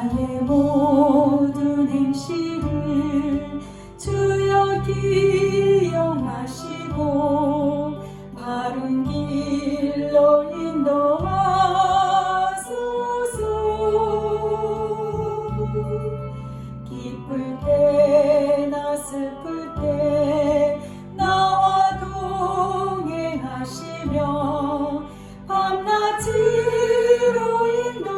나의 모든 행실을 주여 기억하시고 바른 길로 인도하소서. 기쁠 때나 슬플 때 나와 동행하시며 밤낮으로 인도하소서.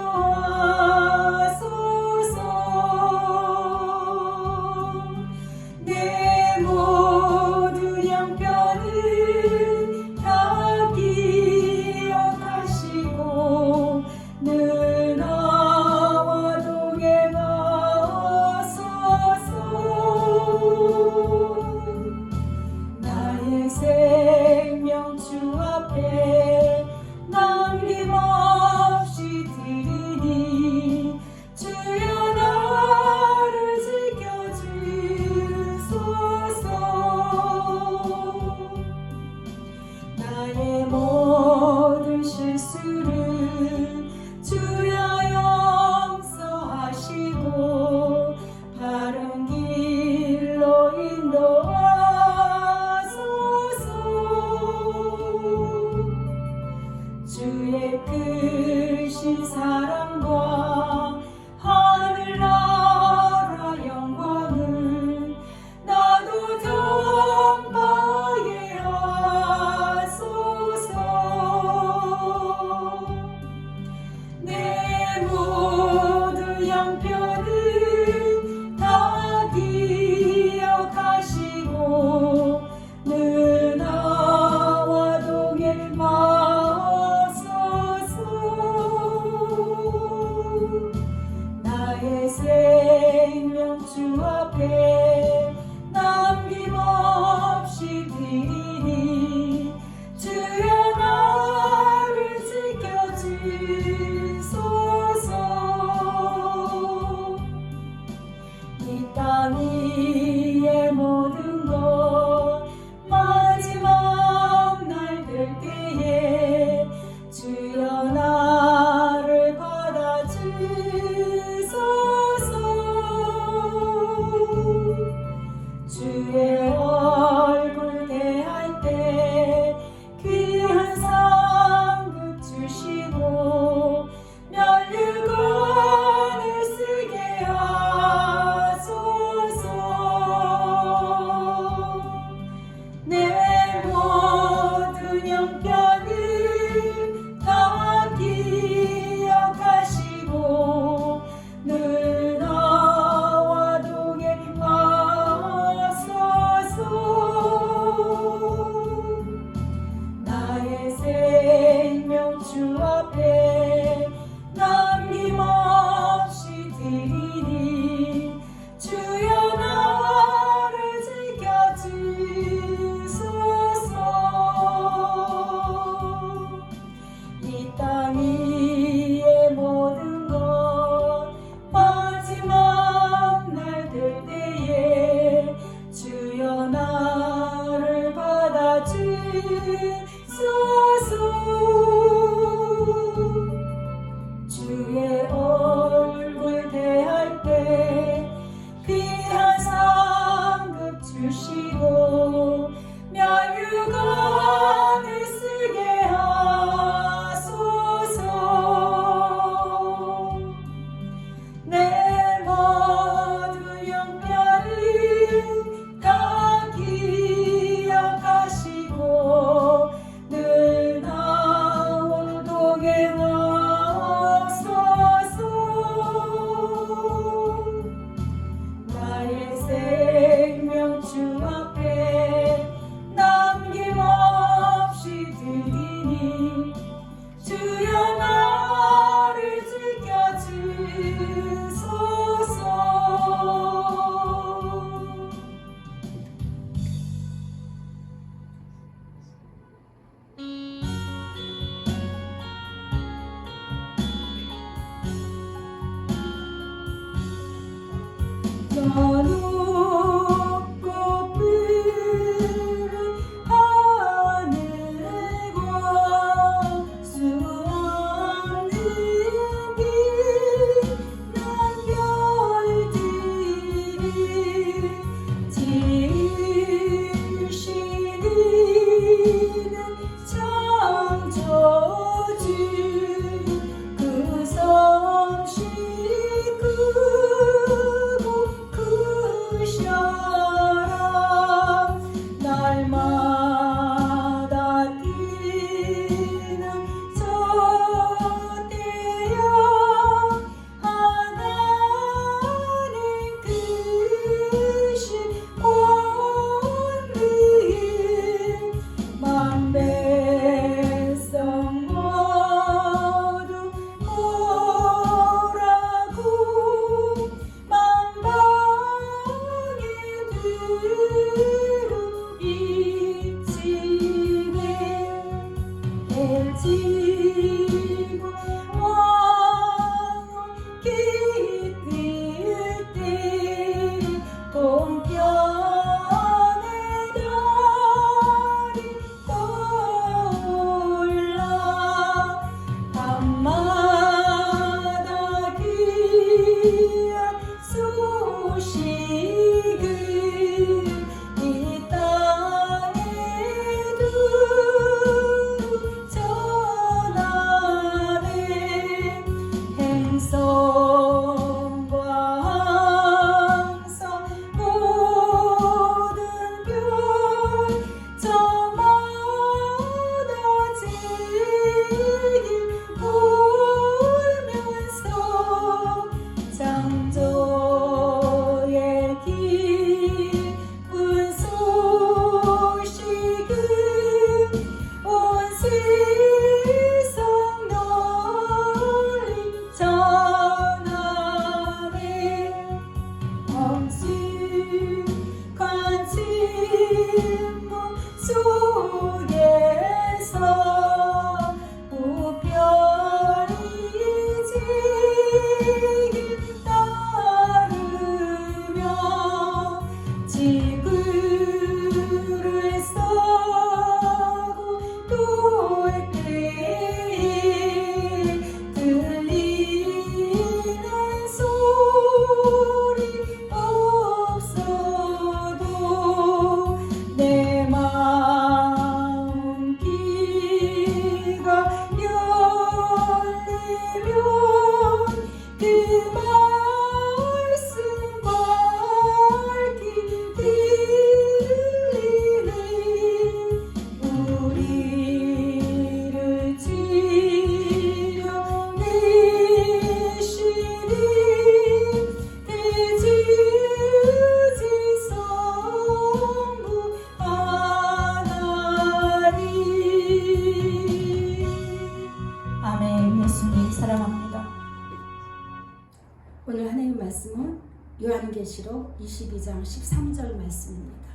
내 모든 형편을 다 기억하시고 늘 나와 동행하소서. 나의 생명 주 앞에 남김없이 드리니 주여 나를 지켜주소서. 나의 모든 실수를 주여 용서하시고 바른 길로 인도하소서. 주의 크신 사랑과 하늘나라 영광을 나도 전파하게 하소서. 내 모든 형편을 다 기억하시고 늘 나와 동행하소서. 나의 생명 주 앞에 남김없이 드리니 주여 나를 지켜주소서. 이 땅 위의 모든 것 마지막 날 될 때에 주여 나를 받아주소서. 주의 얼굴 대할 때 귀한 상급 주시고 면류관을 쓰게 하소서. 내 모든 형편을 다 기억하시고 늘 나와 동행하소서. 나의 생명 주 앞에 남김없이 드리니 주여 나를 지켜주소서. 이 땅 위의 모든 것 마지막 날 될 때에 주여 나를 받아주소서. 주의 얼굴 대할 때 귀한 상급 주시고 면류관을 쓰게 하소서. 내 모든 형편을 다 기억하시고 늘 나와 동행하소서. 나의 생명 주 앞에 남김없이 드리니 주여 나를 지켜주소서. 높고 요한계시록 22장 13절 말씀입니다.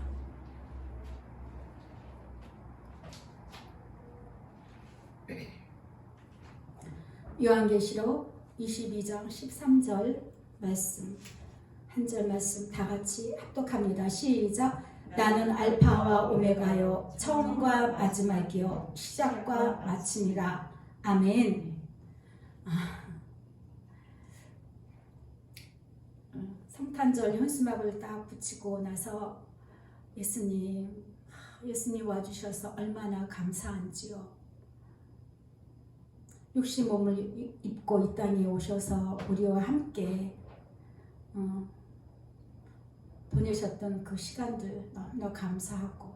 요한계시록 22장 13절 말씀, 한 절 말씀 다 같이 합독합니다. 시작. 나는 알파와 오메가요 처음과 마지막이요 시작과 마침이라. 아멘. 성탄절 현수막을 딱 붙이고 나서 예수님 와주셔서 얼마나 감사한지요. 육신 몸을 입고 이 땅에 오셔서 우리와 함께 보내셨던 그 시간들 너무나 감사하고,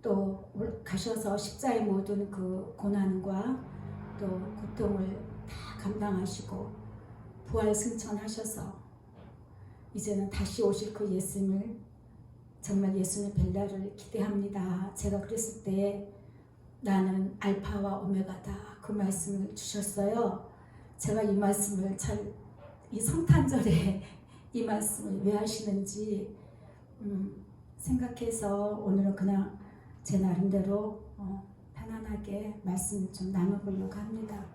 또 가셔서 십자의 모든 그 고난과 또 고통을 다 감당하시고 부활 승천하셔서 이제는 다시 오실 그 예수님을, 정말 예수님의 뵐 날을 기대합니다. 제가 그랬을 때 나는 알파와 오메가다, 그 말씀을 주셨어요. 제가 이 말씀을 이 성탄절에 이 말씀을 왜 하시는지 생각해서 오늘은 그냥 제 나름대로 편안하게 말씀을 좀 나눠보려고 합니다.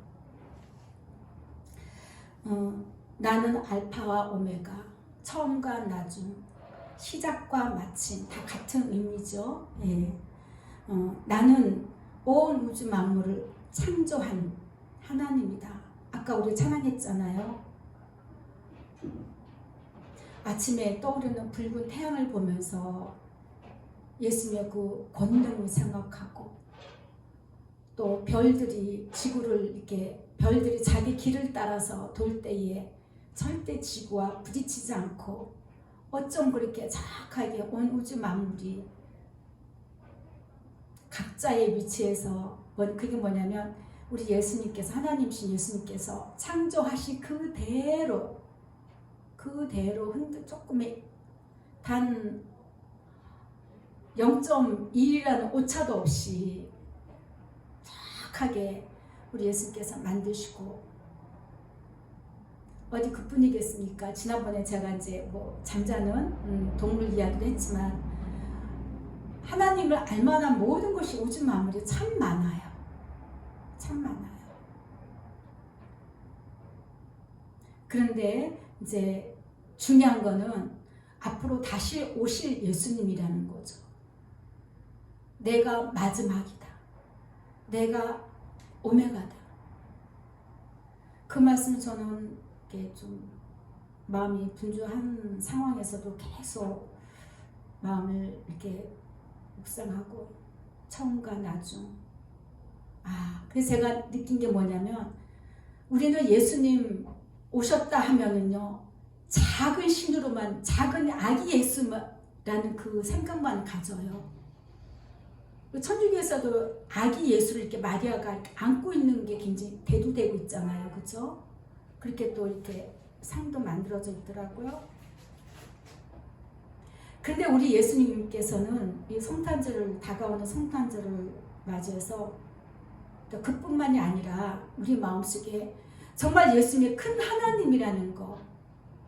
나는 알파와 오메가, 처음과 나중, 시작과 마침, 다 같은 의미죠. 예. 나는 온 우주 만물을 창조한 하나님이다. 아까 우리 찬양했잖아요. 아침에 떠오르는 붉은 태양을 보면서 예수님의 그 권능을 생각하고, 또 별들이 지구를 이렇게, 별들이 자기 길을 따라서 돌 때에 절대 지구와 부딪히지 않고 어쩜 그렇게 정확하게 온 우주 만물이 각자의 위치에서, 그게 뭐냐면 우리 예수님께서, 하나님이신 예수님께서 창조하신 그대로 조금의 단 0.1이라는 오차도 없이 정확하게 우리 예수님께서 만드시고, 어디 그뿐이겠습니까? 지난번에 제가 이제 잠자는 동물 이야기도 했지만, 하나님을 알만한 모든 것이 우주 만물이 참 많아요. 참 많아요. 그런데 이제 중요한 거는 앞으로 다시 오실 예수님이라는 거죠. 내가 마지막이다. 내가 오메가다. 그 말씀 저는 이렇게 좀 마음이 분주한 상황에서도 계속 마음을 이렇게 묵상하고, 처음과 나중. 그래서 제가 느낀 게 뭐냐면, 우리는 예수님 오셨다 하면은요, 작은 신으로만, 작은 아기 예수라는 그 생각만 가져요. 천주교에서도 아기 예수를 이렇게 마리아가 안고 있는 게 굉장히 대두되고 있잖아요. 그죠? 그렇게 또 이렇게 상도 만들어져 있더라고요. 그런데 우리 예수님께서는 이 다가오는 성탄절을 맞이해서 그뿐만이 아니라 우리 마음속에 정말 예수님의 큰 하나님이라는 거,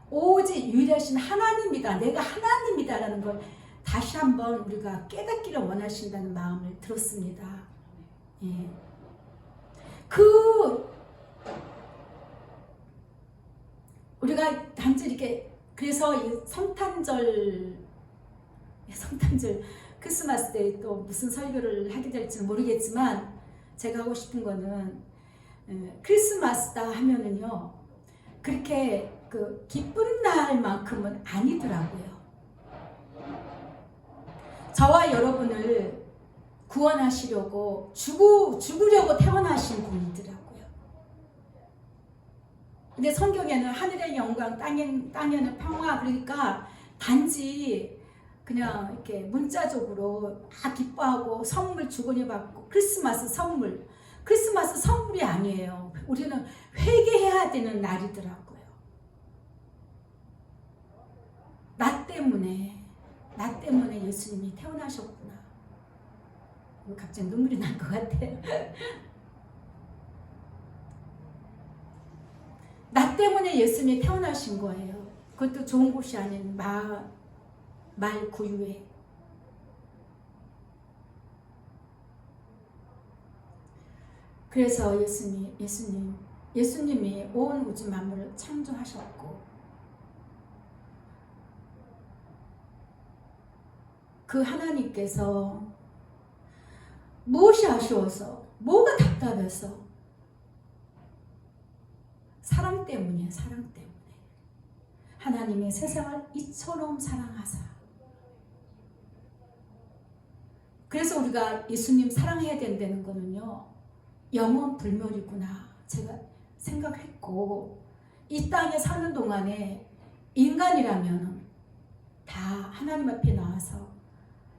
오직 유일하신 하나님이다, 내가 하나님이다라는 걸 다시 한번 우리가 깨닫기를 원하신다는 마음을 들었습니다. 예. 우리가 단지 이렇게, 그래서 이 성탄절 크리스마스 때 또 무슨 설교를 하게 될지는 모르겠지만, 제가 하고 싶은 거는 크리스마스다 하면은요, 그렇게 그 기쁜 날만큼은 아니더라고요. 저와 여러분을 구원하시려고 죽으려고 태어나신 분이더라고요. 근데 성경에는 하늘의 영광, 땅에는 평화, 그러니까 단지 그냥 이렇게 문자적으로 기뻐하고 선물 주거니 받고, 크리스마스 선물이 아니에요. 우리는 회개해야 되는 날이더라고요. 나 때문에 예수님이 태어나셨구나. 갑자기 눈물이 날 것 같아요. 나 때문에 예수님이 태어나신 거예요. 그것도 좋은 곳이 아닌 말 구유에. 그래서 예수님이 온 우주 만물을 창조하셨고 그 하나님께서 무엇이 아쉬워서 뭐가 답답해서 사랑 때문이에요. 사랑 때문에. 하나님이 세상을 이처럼 사랑하사. 그래서 우리가 예수님 사랑해야 된다는 거는요, 영원 불멸이구나 제가 생각했고, 이 땅에 사는 동안에 인간이라면 다 하나님 앞에 나와서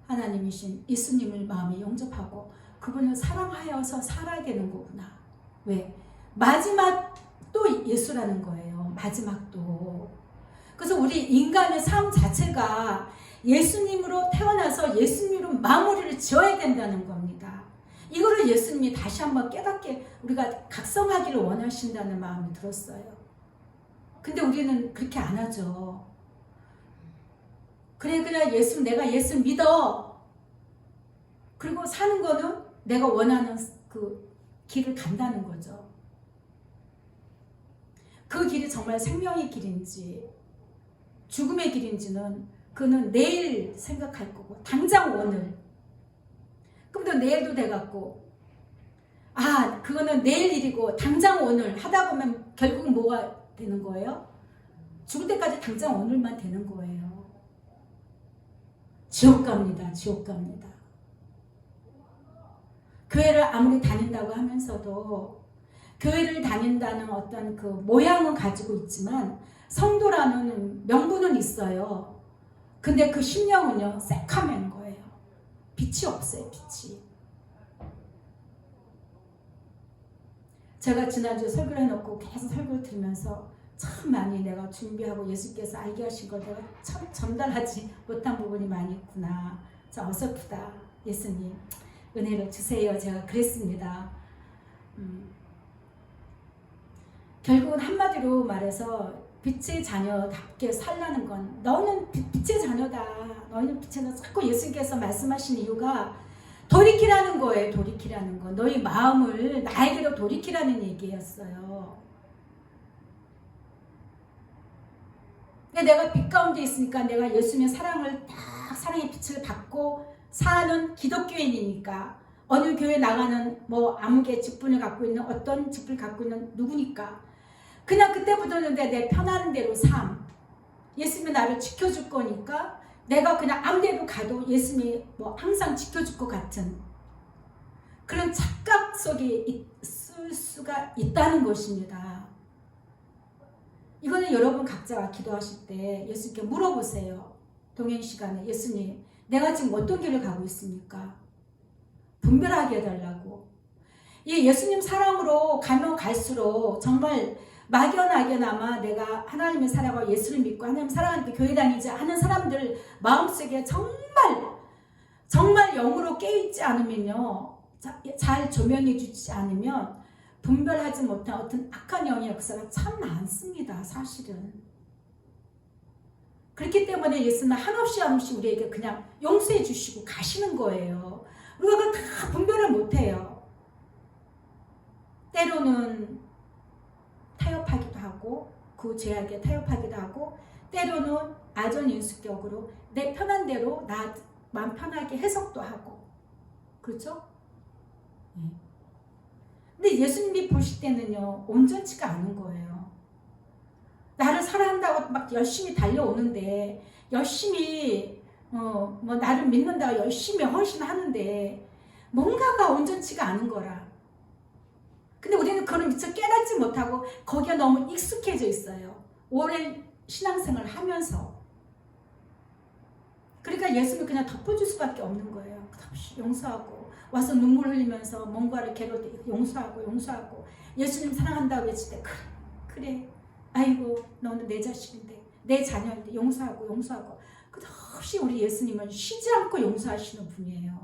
하나님이신 예수님을 마음에 영접하고 그분을 사랑하여서 살아야 되는 거구나. 왜? 마지막도 예수라는 거예요. 마지막도. 그래서 우리 인간의 삶 자체가 예수님으로 태어나서 예수님으로 마무리를 지어야 된다는 겁니다. 이거를 예수님이 다시 한번 깨닫게 우리가 각성하기를 원하신다는 마음이 들었어요. 근데 우리는 그렇게 안 하죠. 그래 내가 예수 믿어. 그리고 사는 거는 내가 원하는 그 길을 간다는 거죠. 그 길이 정말 생명의 길인지 죽음의 길인지는 그는 내일 생각할 거고, 당장 오늘. 그럼 또 내일도 돼갖고, 그거는 내일 일이고 당장 오늘 하다 보면 결국은 뭐가 되는 거예요? 죽을 때까지 당장 오늘만 되는 거예요. 지옥 갑니다. 지옥 갑니다. 교회를 아무리 다닌다고 하면서도 교회를 다닌다는 어떤 그 모양은 가지고 있지만 성도라는 명분은 있어요. 근데 그 심령은요, 새카맨 거예요. 빛이 없어요. 빛이. 제가 지난주에 설교를 해놓고 계속 설교를 들으면서 참 많이 내가 준비하고 예수께서 알게 하신 걸 내가 참 전달하지 못한 부분이 많이 있구나. 참 어설프다. 예수님 은혜를 주세요. 제가 그랬습니다. 결국은 한마디로 말해서 빛의 자녀답게 살라는 건, 너는 빛의 자녀다. 너희는 빛의 자녀다. 자꾸 예수님께서 말씀하신 이유가 돌이키라는 거예요. 돌이키라는 거. 너희 마음을 나에게로 돌이키라는 얘기였어요. 내가 빛 가운데 있으니까 내가 예수님의 사랑을 딱 사랑의 빛을 받고 사는 기독교인이니까, 어느 교회 나가는 뭐 아무개 직분을 갖고 있는 어떤 직분을 갖고 있는 누구니까 그냥 그때부터는 내 편한 대로 예수님이 나를 지켜줄 거니까 내가 그냥 아무 데로 가도 예수님이 뭐 항상 지켜줄 것 같은 그런 착각 속에 있을 수가 있다는 것입니다. 이거는 여러분 각자가 기도하실 때 예수님께 물어보세요. 동행 시간에 예수님, 내가 지금 어떤 길을 가고 있습니까? 분별하게 해달라고. 이 예수님 사랑으로 가면 갈수록 정말 막연하게나마 내가 하나님의 사랑과 예수를 믿고 하나님 사랑하니까 교회 다니지 하는 사람들 마음속에 정말 영으로 깨있지 않으면요, 잘 조명해 주지 않으면 분별하지 못한 어떤 악한 영의 역사가 참 많습니다. 사실은. 그렇기 때문에 예수는 한없이 우리에게 그냥 용서해 주시고 가시는 거예요. 우리가 그걸 다 분별을 못해요. 때로는 타협하기도 하고 그 죄악에 타협하기도 하고, 때로는 아전인수격으로 내 편한 대로 나 마음 편하게 해석도 하고, 그렇죠? 근데 예수님이 보실 때는요, 온전치가 않은 거예요. 나를 사랑한다고 막 열심히 달려오는데, 열심히 뭐 나를 믿는다고 열심히 헌신하는데 뭔가가 온전치가 않은 거라. 근데 우리는 그걸 미처 깨닫지 못하고 거기에 너무 익숙해져 있어요. 오랜 신앙생활을 하면서. 그러니까 예수님이 그냥 덮어줄 수밖에 없는 거예요. 끝없이 용서하고 와서 눈물 흘리면서 뭔가를 괴로울 때 용서하고 예수님 사랑한다고 외칠 때 그래 아이고 너는 내 자식인데 내 자녀인데 용서하고 끝없이 우리 예수님은 쉬지 않고 용서하시는 분이에요.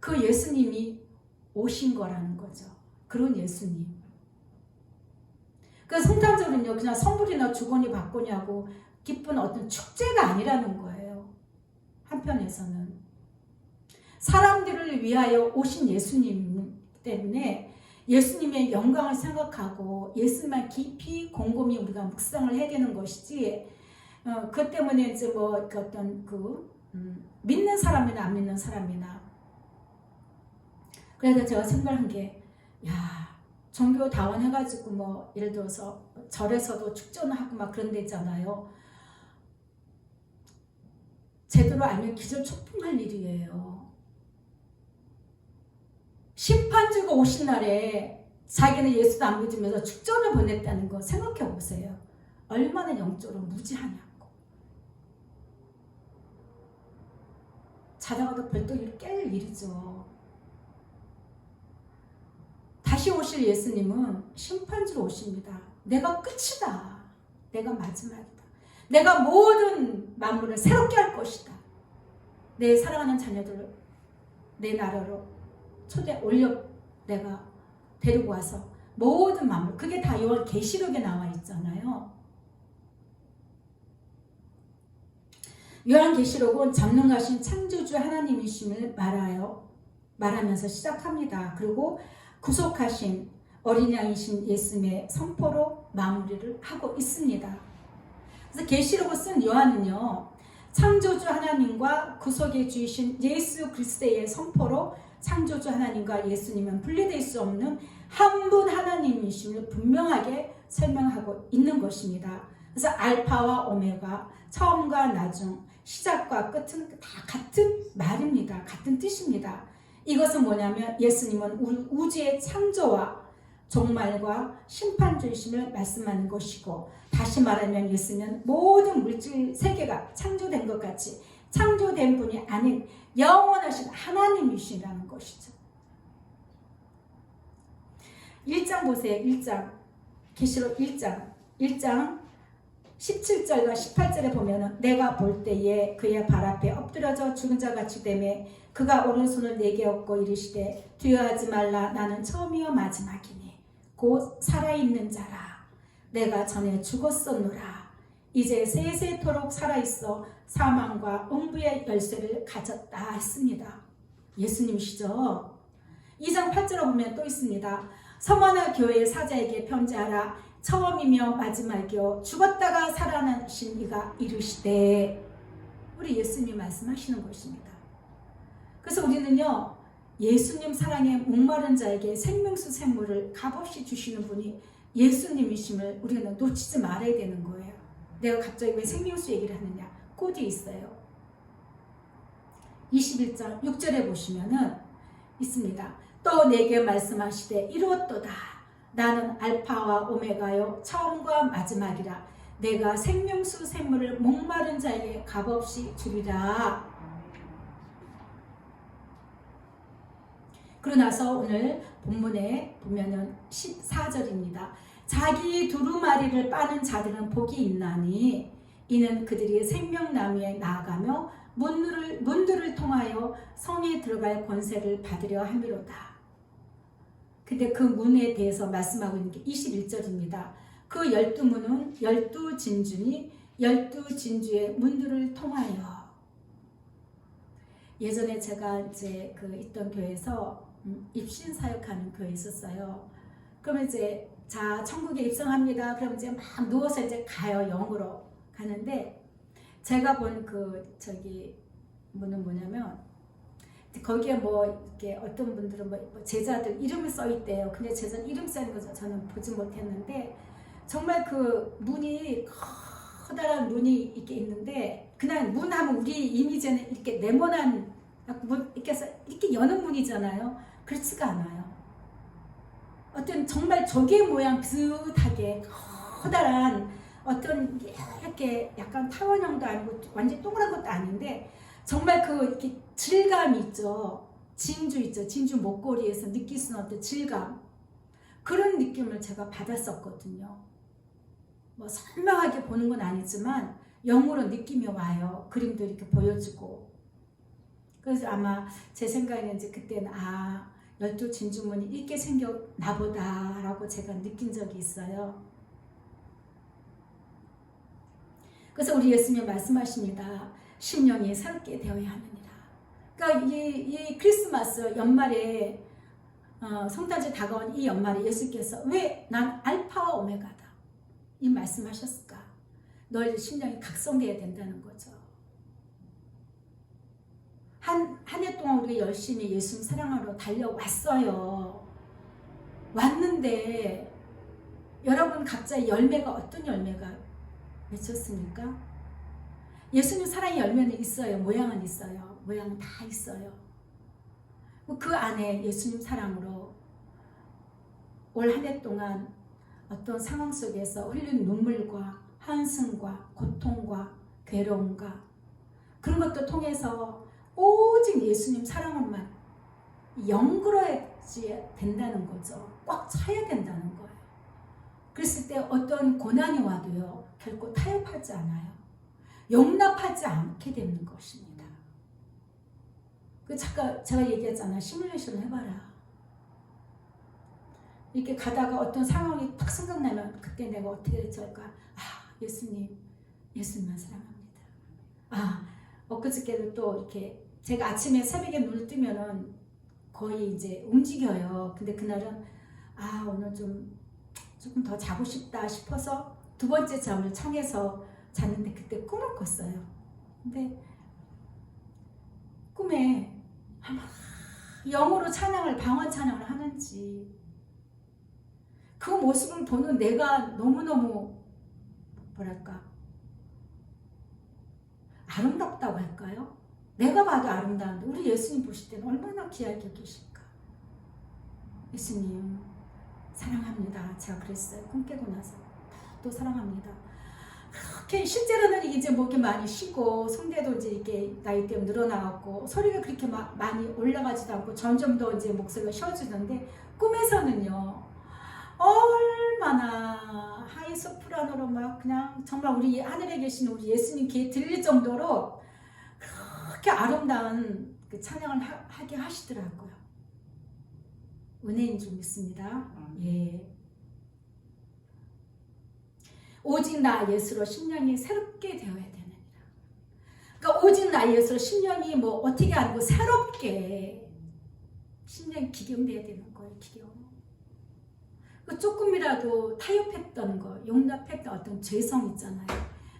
그 예수님이 오신 거라는 거죠. 그런 예수님. 그 성탄절은요 그냥 선물이나 주거니 받거냐고 기쁜 어떤 축제가 아니라는 거예요. 한편에서는 사람들을 위하여 오신 예수님 때문에 예수님의 영광을 생각하고 예수님만 깊이 곰곰이 우리가 묵상을 해야 되는 것이지, 그 때문에 이제 뭐 어떤 믿는 사람이나 안 믿는 사람이나. 그래서 제가 생각한 게, 종교 다원해가지고 뭐 예를 들어서 절에서도 축전을 하고 막 그런 데 있잖아요. 제대로 알면 기절초풍할 일이에요. 심판주가 오신 날에 자기는 예수도 안 믿으면서 축전을 보냈다는 거 생각해 보세요. 얼마나 영적으로 무지하냐고. 자다가도 벌떡이를 깰 일이죠. 다시 오실 예수님은 심판주로 오십니다. 내가 끝이다. 내가 마지막이다. 내가 모든 만물을 새롭게 할 것이다. 내 사랑하는 자녀들을 내 나라로 내가 데리고 와서 모든 만물, 그게 다 요한 계시록에 나와 있잖아요. 요한 계시록은 전능하신 창조주 하나님이심을 말하면서 시작합니다. 그리고 구속하신 어린 양이신 예수님의 선포로 마무리를 하고 있습니다. 그래서 계시록을 쓴 요한은요, 창조주 하나님과 구속의 주이신 예수 그리스도의 선포로 창조주 하나님과 예수님은 분리될 수 없는 한 분 하나님이심을 분명하게 설명하고 있는 것입니다. 그래서 알파와 오메가, 처음과 나중, 시작과 끝은 다 같은 말입니다. 같은 뜻입니다. 이것은 뭐냐면 예수님은 우주의 창조와 종말과 심판주이심을 말씀하는 것이고, 다시 말하면 예수님은 모든 물질 세계가 창조된 것 같이 창조된 분이 아닌 영원하신 하나님이시라는 것이죠. 1장 보세요. 1장 계시록 1장 17절과 18절에 보면은 내가 볼 때에 그의 발 앞에 엎드려져 죽은 자 같이 되매 그가 오른손을 내게 얻고 이르시되 두려워하지 말라. 나는 처음이요 마지막이니 곧 살아있는 자라. 내가 전에 죽었었노라. 이제 세세토록 살아있어 사망과 음부의 열쇠를 가졌다 했습니다. 예수님이시죠. 2장 8절에 보면 또 있습니다. 서머나 교회 사자에게 편지하라. 처음이며 마지막이요 죽었다가 살아나신 이가 이르시되. 우리 예수님이 말씀하시는 것입니다. 그래서 우리는요, 예수님 사랑에 목마른 자에게 생명수 샘물을 값없이 주시는 분이 예수님이심을 우리는 놓치지 말아야 되는 거예요. 내가 갑자기 왜 생명수 얘기를 하느냐? 꼬디 있어요. 21장 6절에 보시면은 있습니다. 또 내게 말씀하시되 이루었도다. 나는 알파와 오메가요 처음과 마지막이라. 내가 생명수 샘물을 목마른 자에게 값없이 주리라. 그러고 나서 오늘 본문에 보면은 14절입니다. 자기 두루마리를 빠는 자들은 복이 있나니 이는 그들이 생명나무에 나아가며 문들을 통하여 성에 들어갈 권세를 받으려 함이로다. 근데 그 문에 대해서 말씀하고 있는 게 21절입니다. 그 12문은 12진주니 12진주의 문들을 통하여. 예전에 제가 이제 있던 교회에서 입신 사역하는 교회에 있었어요. 그러면 이제 자 천국에 입성합니다. 그럼 이제 막 누워서 이제 가요. 영으로 가는데 제가 본 문은 뭐냐면 거기에 뭐 이렇게 어떤 분들은 뭐 제자들 이름이 써 있대요. 근데 제자는 이름 써 있는 거 저는 보지 못했는데 정말 그 문이 커다란 문이 이렇게 있는데 그냥 문 하면 우리 이미지는 이렇게 네모난 문 이렇게 여는 문이잖아요. 그렇지가 않아요. 어떤 정말 조개 모양 비슷하게 커다란 어떤 이렇게 약간 타원형도 아니고 완전 동그란 것도 아닌데 정말 이렇게 질감이 있죠. 진주 있죠. 진주 목걸이에서 느낄 수 있는 어떤 질감. 그런 느낌을 제가 받았었거든요. 뭐 설명하게 보는 건 아니지만 영으로 느낌이 와요. 그림도 이렇게 보여주고. 그래서 아마 제 생각에는 이제 그때는 12진주문이 이렇게 생겼나 보다 라고 제가 느낀 적이 있어요. 그래서 우리 예수님 말씀하십니다. 심령이 새롭게 되어야 합니다. 그러니까 이 크리스마스 연말에 성탄절 다가온 이 연말에 예수께서 왜 난 알파와 오메가다 이 말씀하셨을까? 너희들 심령이 각성되어야 된다는 거죠. 한 해 동안 우리가 열심히 예수님 사랑하러 달려왔어요. 왔는데 여러분 각자의 열매가 어떤 열매가 맺혔습니까? 예수님 사랑의 열매는 있어요. 모양은 있어요. 모양은 다 있어요. 그 안에 예수님 사랑으로 올 한 해 동안 어떤 상황 속에서 흘린 눈물과 한숨과 고통과 괴로움과 그런 것도 통해서 오직 예수님 사랑으로만 연결해야 된다는 거죠. 꽉 차야 된다는 거예요. 그랬을 때 어떤 고난이 와도요, 결코 타협하지 않아요. 용납하지 않게 되는 것입니다. 제가 얘기했잖아요. 시뮬레이션 해봐라. 이렇게 가다가 어떤 상황이 딱 생각나면 그때 내가 어떻게 될까? 예수님만 사랑합니다. 엊그저께도 또 이렇게 제가 아침에 새벽에 눈을 뜨면은 거의 이제 움직여요. 근데 그날은 오늘 조금 더 자고 싶다 싶어서 두 번째 잠을 청해서 잤는데 그때 꿈을 꿨어요. 근데 꿈에 영어로 방언 찬양을 하는지 그 모습을 보는 내가 너무너무 아름답다고 할까요? 내가 봐도 아름다운데 우리 예수님 보실 때는 얼마나 귀하게 계실까? 예수님 사랑합니다. 제가 그랬어요. 꿈 깨고 나서 또 사랑합니다. 그렇게 실제로는 이제 목이 많이 쉬고 성대도 이제 이렇게 나이 때문에 늘어나고 소리가 그렇게 많이 올라가지도 않고 점점 더 이제 목소리가 쉬어지는데 꿈에서는요 얼마나 하이 소프라노로 막 그냥 정말 우리 하늘에 계신 우리 예수님 귀에 들릴 정도로 그렇게 아름다운 그 찬양을 하게 하시더라고요. 은혜인 줄 믿습니다. 예. 오직 나 예수로 심령이 새롭게 되어야 됩니다. 그러니까 오직 나 예수로 심령이 어떻게 아니고 새롭게 심령이 기경돼야 되는 거예요. 기경. 조금이라도 타협했던 거, 용납했던 어떤 죄성 있잖아요.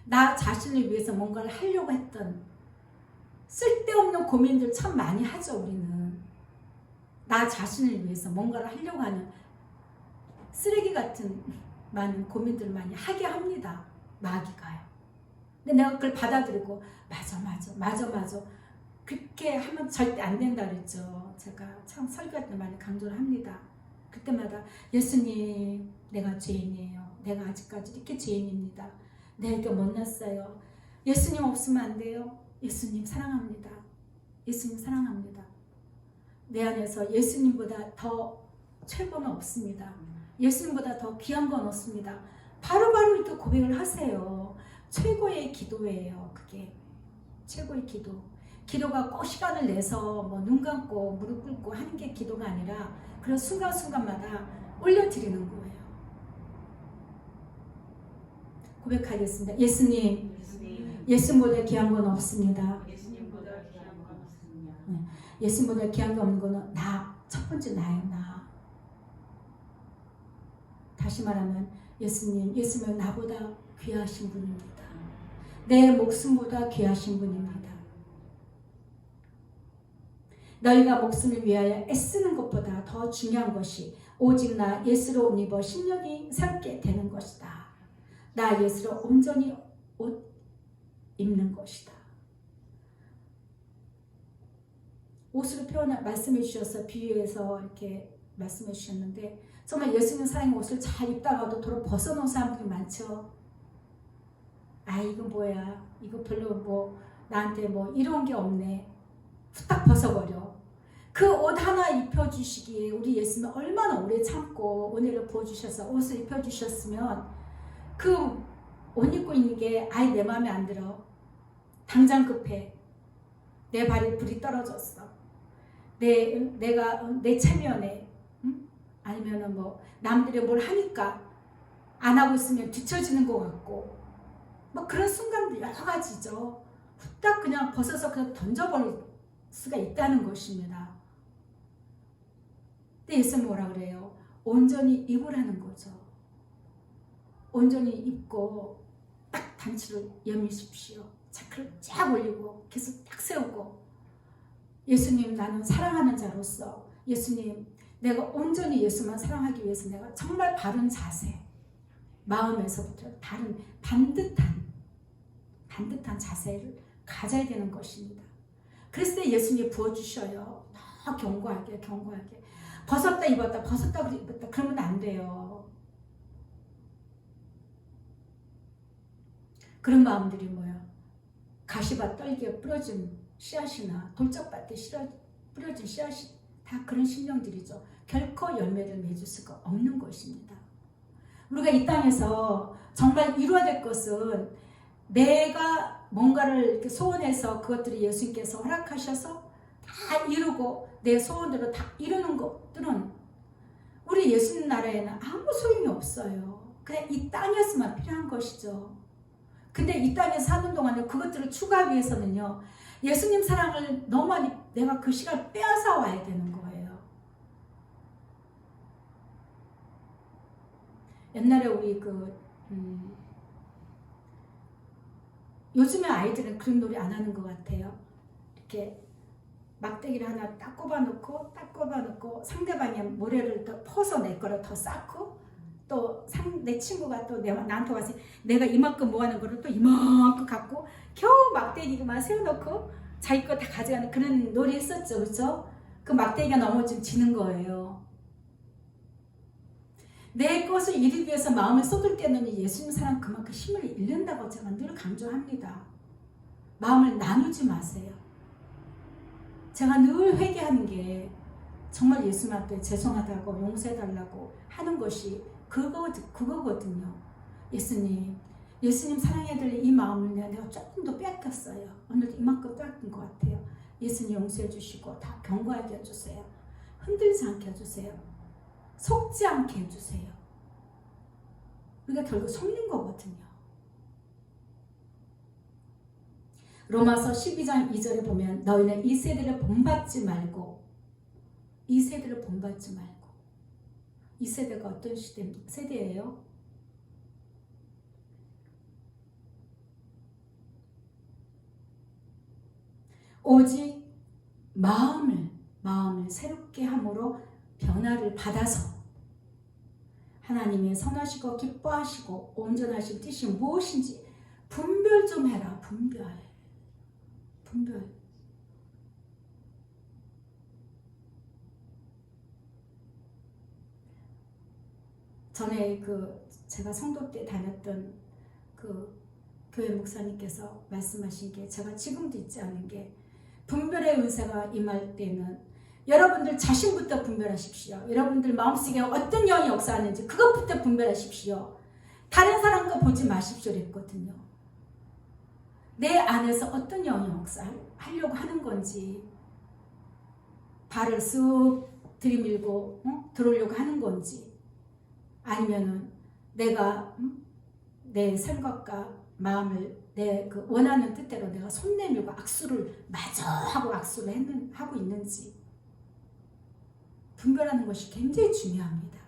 나 자신을 위해서 뭔가를 하려고 했던 쓸데없는 고민들 참 많이 하죠. 우리는 나 자신을 위해서 뭔가를 하려고 하는 쓰레기 같은 많은 고민들을 많이 하게 합니다. 마귀가요. 근데 내가 그걸 받아들이고 맞아 그렇게 하면 절대 안 된다 그랬죠. 제가 참 설교할 때 많이 강조를 합니다. 그때마다 예수님 내가 죄인이에요. 내가 아직까지 이렇게 죄인입니다. 내가 이렇게 못났어요. 예수님 없으면 안 돼요. 예수님 사랑합니다. 예수님 사랑합니다. 내 안에서 예수님보다 더 최고는 없습니다. 예수님보다 더 귀한 건 없습니다. 바로바로 이렇게 고백을 하세요. 최고의 기도예요. 그게 최고의 기도. 기도가 꼭 시간을 내서 눈 감고 무릎 꿇고 하는 게 기도가 아니라 그런 순간순간마다 올려드리는 거예요. 고백하겠습니다. 예수님, 예수님보다 귀한 건 없습니다. 예수님보다 귀한 거 없는 거는 첫 번째 나예요. 나. 다시 말하면 예수님은 나보다 귀하신 분입니다. 내 목숨보다 귀하신 분입니다. 너희가 목숨을 위하여 애쓰는 것보다 더 중요한 것이 오직 나 예수로 옷 입어 심령이 새롭게 되는 것이다. 나 예수로 온전히 옷 입는 것이다. 옷으로 말씀해 주셔서 비유해서 이렇게 말씀해 주셨는데 정말 예수님 사랑의 옷을 잘 입다가도 도로 벗어놓은 사람들이 많죠. 이거 뭐야, 이거 별로 나한테 이런 게 없네, 후딱 벗어버려. 그 옷 하나 입혀주시기에 우리 예수님은 얼마나 오래 참고 은혜를 부어주셔서 옷을 입혀주셨으면 그 옷 입고 있는 게 내 마음에 안 들어, 당장 급해, 내 발에 불이 떨어졌어, 내가 내 체면에 아니면은 남들이 뭘 하니까 안 하고 있으면 뒤처지는 것 같고 뭐 그런 순간들 여러 가지죠. 후딱 그냥 벗어서 그냥 던져버릴 수가 있다는 것입니다. 근데 예수님 뭐라 그래요? 온전히 입으라는 거죠. 온전히 입고 딱 단추를 여미십시오. 자크를 쫙 올리고 계속 딱 세우고, 예수님 나는 사랑하는 자로서, 예수님 내가 온전히 예수만 사랑하기 위해서 내가 정말 바른 자세, 마음에서부터 바른 반듯한 자세를 가져야 되는 것입니다. 그랬을 때 예수님이 부어주셔요. 더 견고하게 벗었다 입었다 벗었다 입었다 그러면 안 돼요. 그런 마음들이 뭐야? 가시밭 떨기에 뿌려진 씨앗이나 돌짝밭에 뿌려진 씨앗이 다 그런 심령들이죠. 결코 열매를 맺을 수가 없는 것입니다. 우리가 이 땅에서 정말 이루어야 될 것은, 내가 뭔가를 이렇게 소원해서 그것들이 예수님께서 허락하셔서 다 이루고 내 소원대로 다 이루는 것들은 우리 예수님 나라에는 아무 소용이 없어요. 그냥 이 땅에서만 필요한 것이죠. 근데 이 땅에 사는 동안에 그것들을 추구하기 위해서는요, 예수님 사랑을 너무 많이 내가 그 시간을 빼앗아 와야 되는 거예요. 옛날에 우리 요즘에 아이들은 그런 놀이 안 하는 것 같아요. 이렇게 막대기를 하나 딱 꼽아놓고 상대방의 모래를 더 퍼서 내 거를 더 쌓고, 또 내 친구가 또 나한테 와서 내가 이만큼 모아놓은 거를 또 이만큼 갖고 겨우 막대기만 세워놓고 자기 거 다 가져가는 그런 놀이 했었죠. 그렇죠? 그 막대기가 넘어지면 지는 거예요. 내 것을 이루기 위해서 마음을 쏟을 때는 예수님 사랑 그만큼 힘을 잃는다고 제가 늘 강조합니다. 마음을 나누지 마세요. 제가 늘 회개하는 게 정말 예수님한테 죄송하다고 용서해달라고 하는 것이 그거거든요. 예수님 사랑해야 될 이 마음을 내가 조금 더 뺏겼어요. 오늘도 이만큼 뺏긴 것 같아요. 예수님 용서해 주시고 다 견고하게 해주세요. 흔들지 않게 해주세요. 속지 않게 해주세요. 우리가 결국 속는 거거든요. 로마서 12장 2절에 보면 너희는 이 세대를 본받지 말고, 이 세대가 어떤 세대예요? 오직 마음을 새롭게 함으로 변화를 받아서 하나님의 선하시고 기뻐하시고 온전하신 뜻이 무엇인지 분별 좀 해라. 분별. 전에 제가 성도 때 다녔던 교회 목사님께서 말씀하신 게 제가 지금도 잊지 않은 게, 분별의 은사가 임할 때는 여러분들 자신부터 분별하십시오. 여러분들 마음속에 어떤 영이 역사하는지 그것부터 분별하십시오. 다른 사람 거 보지 마십시오 그랬거든요. 내 안에서 어떤 영이 역사하려고 하는 건지, 발을 쓱 들이밀고 들어오려고 하는 건지, 아니면은 내가 내 생각과 마음을 내 원하는 뜻대로 내가 손 내밀고 악수를 마저 하고 악수를 하고 있는지 분별하는 것이 굉장히 중요합니다.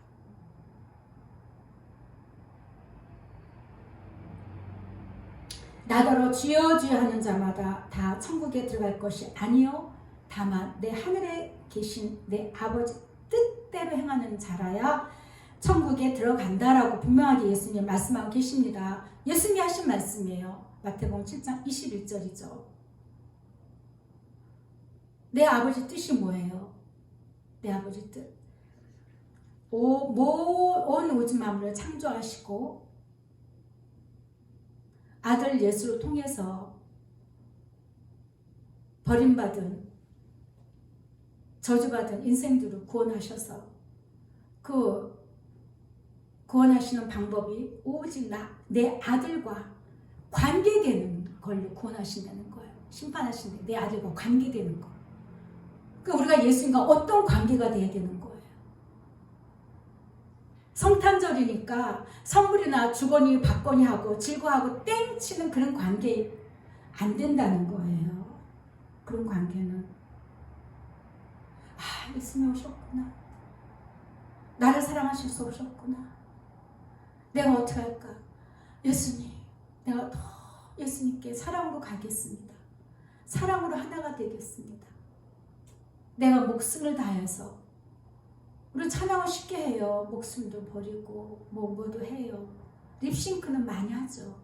나더러 주여 주여 하는 자마다 다 천국에 들어갈 것이 아니요 다만 내 하늘에 계신 내 아버지 뜻대로 행하는 자라야 천국에 들어간다라고 분명하게 예수님 말씀하고 계십니다. 예수님이 하신 말씀이에요. 마태복음 7장 21절이죠. 내 아버지 뜻이 뭐예요? 내 아버지 뜻. 온 오직 만물을 창조하시고 아들 예수를 통해서 버림받은 저주받은 인생들을 구원하셔서 그 구원하시는 방법이 오직 내 아들과 관계되는 걸로 구원하신다는 거예요. 심판하시는 내 아들과 관계되는 거. 그러니까 우리가 예수님과 어떤 관계가 돼야 되는 거예요. 성탄절이니까 선물이나 주거니 받거니 하고 즐거워하고 땡치는 그런 관계 안 된다는 거예요. 그런 관계는 예수님 오셨구나. 나를 사랑하셔서 오셨구나. 내가 어떻게 할까? 예수님, 내가 더 예수님께 사랑으로 가겠습니다. 사랑으로 하나가 되겠습니다. 내가 목숨을 다해서, 우리 찬양을 쉽게 해요. 목숨도 버리고 뭐도 해요. 립싱크는 많이 하죠.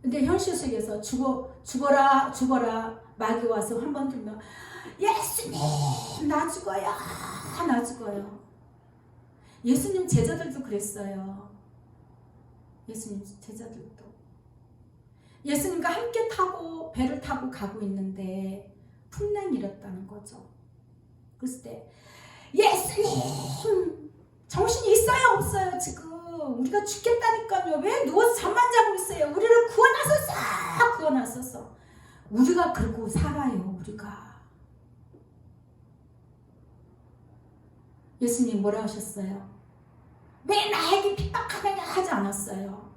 근데 현실 속에서 죽어라 막이 와서 한 번 들면 예수님 나 죽어요. 나 죽어요. 예수님 제자들도 그랬어요. 예수님 제자들도 예수님과 함께 배를 타고 가고 있는데 풍랑이 일었다는 거죠. 그랬을 때 예수님 정신이 있어요 없어요? 지금 우리가 죽겠다니까요. 왜 누워서 잠만 자고 있어요? 우리를 구원하소서. 우리가 그러고 살아요. 우리가. 예수님 뭐라 하셨어요? 왜 나에게 핍박하느냐 하지 않았어요.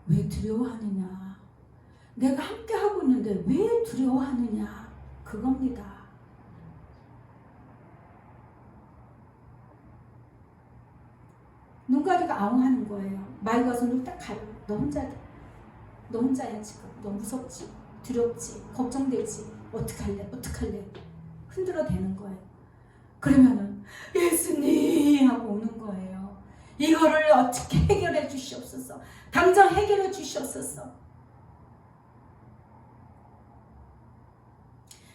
왜 두려워하느냐? 내가 함께 하고 있는데 왜 두려워하느냐? 그겁니다. 눈가리가 아웅하는 거예요. 마귀가 와서 눈 딱 가려. 너 혼자야 지금. 너 무섭지? 두렵지? 걱정되지? 어떡할래? 흔들어 대는 거예요. 그러면은 예수님 하고 오는 거예요. 이거를 어떻게 해결해 주시옵소서. 당장 해결해 주시옵소서.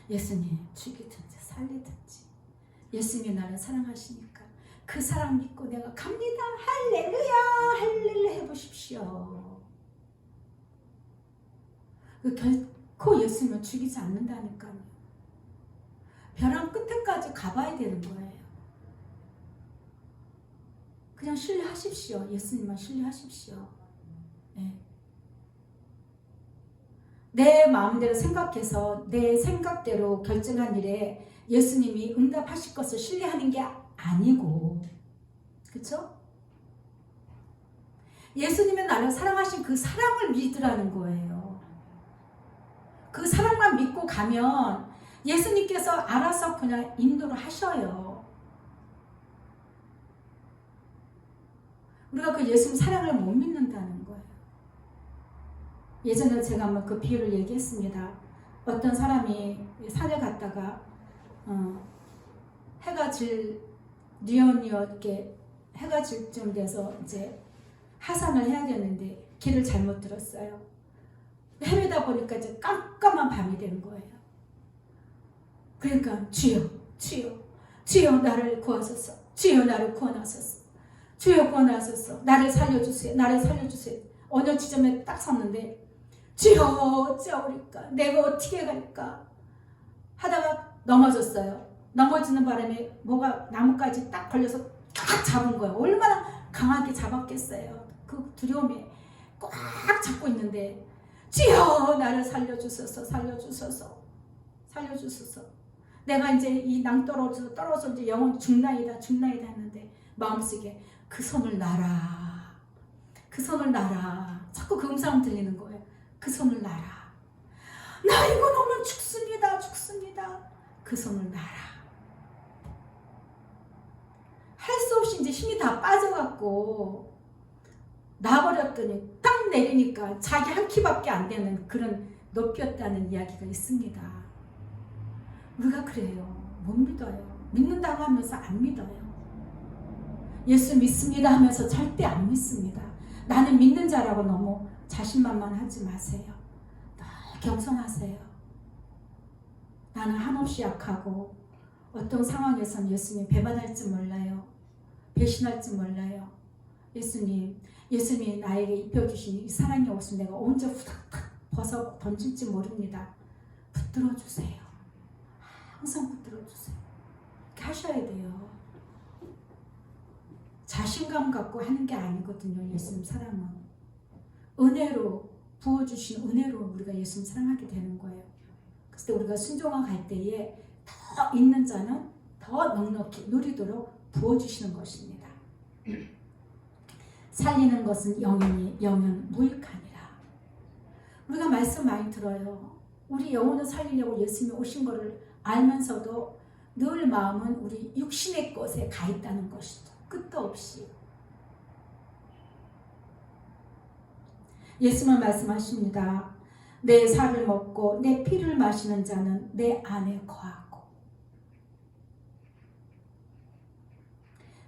예수님 죽이든지 살리든지 예수님이 나를 사랑하시니까 그 사랑 믿고 내가 갑니다. 할렐루야 해보십시오. 결코 예수님을 죽이지 않는다니까요. 벼랑 끝에까지 가봐야 되는 거예요. 그냥 신뢰하십시오. 예수님만 신뢰하십시오. 네. 내 마음대로 생각해서 내 생각대로 결정한 일에 예수님이 응답하실 것을 신뢰하는 게 아니고, 그렇죠? 예수님은 나를 사랑하신 그 사랑을 믿으라는 거예요. 그 사랑만 믿고 가면 예수님께서 알아서 그냥 인도를 하셔요. 우리가 그 예수님 사랑을 못 믿는다는 거예요. 예전에 제가 한번 그 비유를 얘기했습니다. 어떤 사람이 산에 갔다가 해가 뉘엿뉘엿 이렇게 해가 질 쯤 돼서 이제 하산을 해야 되는데 길을 잘못 들었어요. 헤매다 보니까 이제 깜깜한 밤이 된 거예요. 그러니까 주여 나를 구하소서. 주여 나를 구원하소서. 주여 구원하소서. 나를 살려주세요. 어느 지점에 딱 섰는데 주여 어찌하오리까? 내가 어떻게 갈까? 하다가 넘어졌어요. 넘어지는 바람에 뭐가 나뭇가지 딱 걸려서 꽉 잡은 거예요. 얼마나 강하게 잡았겠어요. 그 두려움에 꽉 잡고 있는데 주여 나를 살려주소서. 내가 이제 이 떨어져 이제 영혼 죽나이다 했는데 마음속에 그 손을 놔라. 자꾸 그 음성 들리는 거예요. 그 손을 놔라. 나 이거 너무 죽습니다. 그 손을 놔라. 할 수 없이 이제 힘이 다 빠져갖고 놔버렸더니 딱 내리니까 자기 한 키밖에 안 되는 그런 높이였다는 이야기가 있습니다. 우리가 그래요. 못 믿어요. 믿는다고 하면서 안 믿어요. 예수 믿습니다 하면서 절대 안 믿습니다. 나는 믿는 자라고 너무 자신만만하지 마세요. 겸손하세요. 나는 한없이 약하고 어떤 상황에선 예수님 배반할지 몰라요. 배신할지 몰라요. 예수님이 나에게 입혀주신 이 사랑의 옷을 내가 언제 후닥닥 벗어 던질지 모릅니다. 붙들어 주세요. 항상 붙들어 주세요. 이렇게 하셔야 돼요. 자신감 갖고 하는 게 아니거든요. 예수님 사랑은 은혜로 부어주신 은혜로 우리가 예수님 사랑하게 되는 거예요. 그래서 우리가 순종하고 갈 때에 더 있는 자는 더 넉넉히 누리도록 부어주시는 것입니다. 살리는 것은 영이니 영은 무익하니라. 우리가 말씀 많이 들어요. 우리 영혼을 살리려고 예수님이 오신 것을 알면서도 늘 마음은 우리 육신의 것에 가 있다는 것이죠. 끝도 없이. 예수님은 말씀하십니다. 내 살을 먹고 내 피를 마시는 자는 내 안에 거하고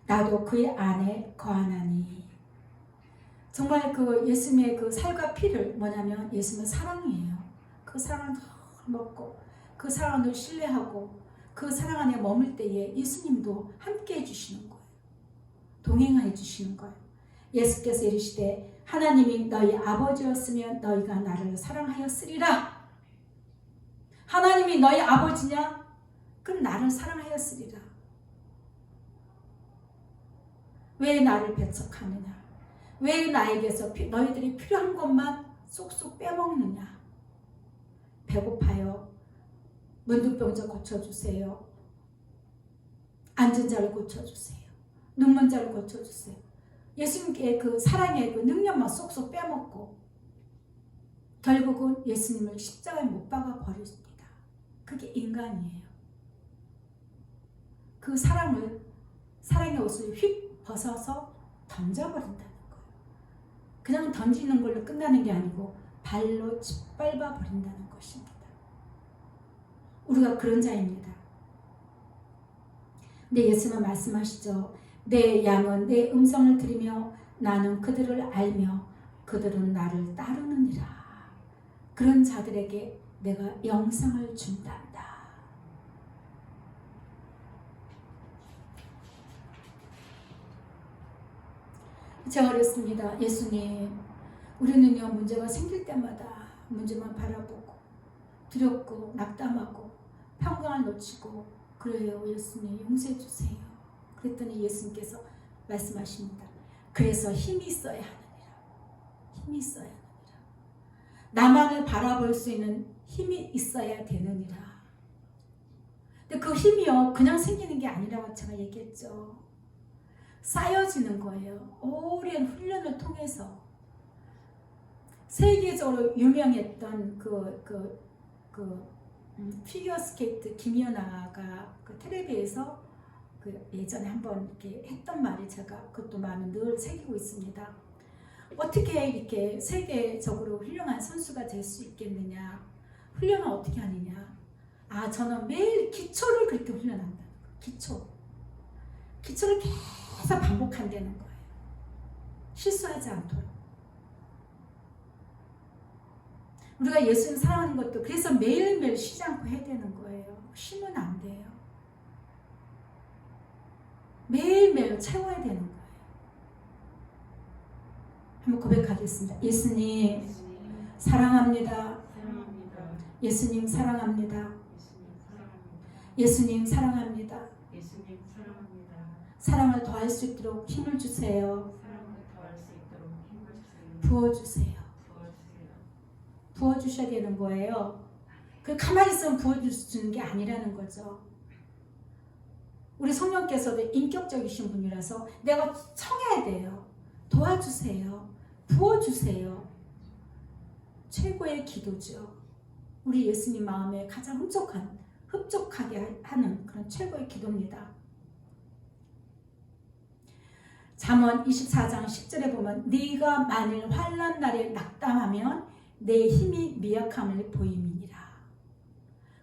나도 그의 안에 거하나니. 정말 그 예수님의 그 살과 피를 뭐냐면 예수님의 사랑이에요. 그 사랑을 먹고 그 사랑을 신뢰하고 그 사랑 안에 머물 때에 예수님도 함께 해주시는 거예요. 동행해 주시는 거예요. 예수께서 이르시되 하나님이 너희 아버지였으면 너희가 나를 사랑하였으리라. 하나님이 너희 아버지냐? 그럼 나를 사랑하였으리라. 왜 나를 배척하느냐? 왜 나에게서 너희들이 필요한 것만 쏙쏙 빼먹느냐? 배고파요. 문둥병자 고쳐주세요. 앉은 자를 고쳐주세요. 눕는 자를 고쳐주세요. 예수님께 그 사랑의 그 능력만 쏙쏙 빼먹고 결국은 예수님을 십자가에 못 박아 버립니다. 그게 인간이에요. 그 사랑의 옷을 휙 벗어서 던져버린다는 거예요. 그냥 던지는 걸로 끝나는 게 아니고 발로 짓밟아 버린다는 것입니다. 우리가 그런 자입니다. 근데 예수님은 말씀하시죠. 내 양은 내 음성을 들으며 나는 그들을 알며 그들은 나를 따르느니라. 그런 자들에게 내가 영생을 준단다. 제가 어렸습니다. 예수님, 우리는요 문제가 생길 때마다 문제만 바라보고 두렵고 낙담하고 평강을 놓치고 그래요. 예수님 용서해 주세요. 그랬더니 예수님께서 말씀하십니다. 그래서 힘이 있어야 하느니라. 힘이 있어야 하느니라. 나만을 바라볼 수 있는 힘이 있어야 되느니라. 근데 그 힘이요 그냥 생기는 게 아니라고 제가 얘기했죠. 쌓여지는 거예요. 오랜 훈련을 통해서. 세계적으로 유명했던 피겨 스케이트 김연아가 그 텔레비에서 그 예전에 한번 이렇게 했던 말이 제가 그것도 마음에 늘 새기고 있습니다. 어떻게 이렇게 세계적으로 훌륭한 선수가 될 수 있겠느냐? 훈련을 어떻게 하느냐? 아, 저는 매일 기초를 그렇게 훈련한다는 거예요. 기초를 계속 반복한다는 거예요. 실수하지 않도록. 우리가 예수님 사랑하는 것도 그래서 매일매일 쉬지 않고 해야 되는 거예요. 쉬면 안 돼요. 매일매일 채워야 되는 거예요. 한번 고백하겠습니다. 예수님 사랑합니다. 예수님 사랑합니다. 예수님 사랑합니다. 사랑을 더할 수 있도록 힘을 주세요. 부어주세요. 부어주셔야 되는 거예요. 그 가만히 있으면 부어주는 게 아니라는 거죠. 우리 성령께서도 인격적이신 분이라서 내가 청해야 돼요. 도와주세요. 부어주세요. 최고의 기도죠. 우리 예수님 마음에 가장 흡족하게 하는 그런 최고의 기도입니다. 잠언 24장 10절에 보면 네가 만일 환난 날에 낙담하면 내 힘이 미약함을 보임이니라.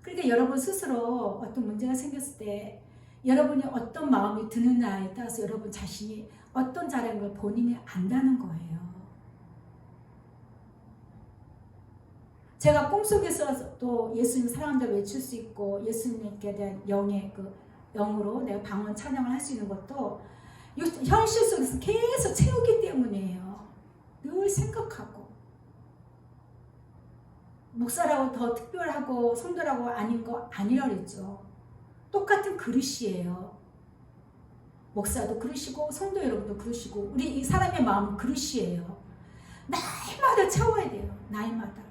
그러니까 여러분 스스로 어떤 문제가 생겼을 때 여러분이 어떤 마음이 드느냐에 따라서 여러분 자신이 어떤 자라는 걸 본인이 안다는 거예요. 제가 꿈속에서도 예수님 사랑한다고 외칠 수 있고 예수님께 대한 영으로 내가 방언 찬양을 할 수 있는 것도 현실 속에서 계속 채우기 때문이에요. 늘 생각하고 목사라고 더 특별하고 성도라고 아닌 거 아니라 그랬죠. 똑같은 그릇이에요. 목사도 그릇이고 성도 여러분도 그릇이고 우리 이 사람의 마음은 그릇이에요. 날마다 채워야 돼요. 날마다.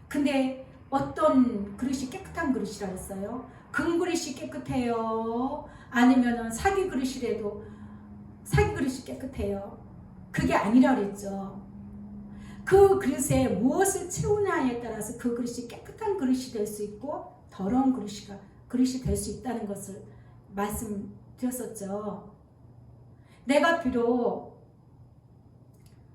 근데 어떤 그릇이 깨끗한 그릇이라 했어요? 금 그릇이 깨끗해요? 아니면은 사기 그릇이라도 사기 그릇이 깨끗해요. 그게 아니라 그랬죠. 그 그릇에 무엇을 채우냐에 따라서 그 그릇이 깨끗한 그릇이 될 수 있고 더러운 그릇이 될 수 있다는 것을 말씀드렸었죠. 내가 비록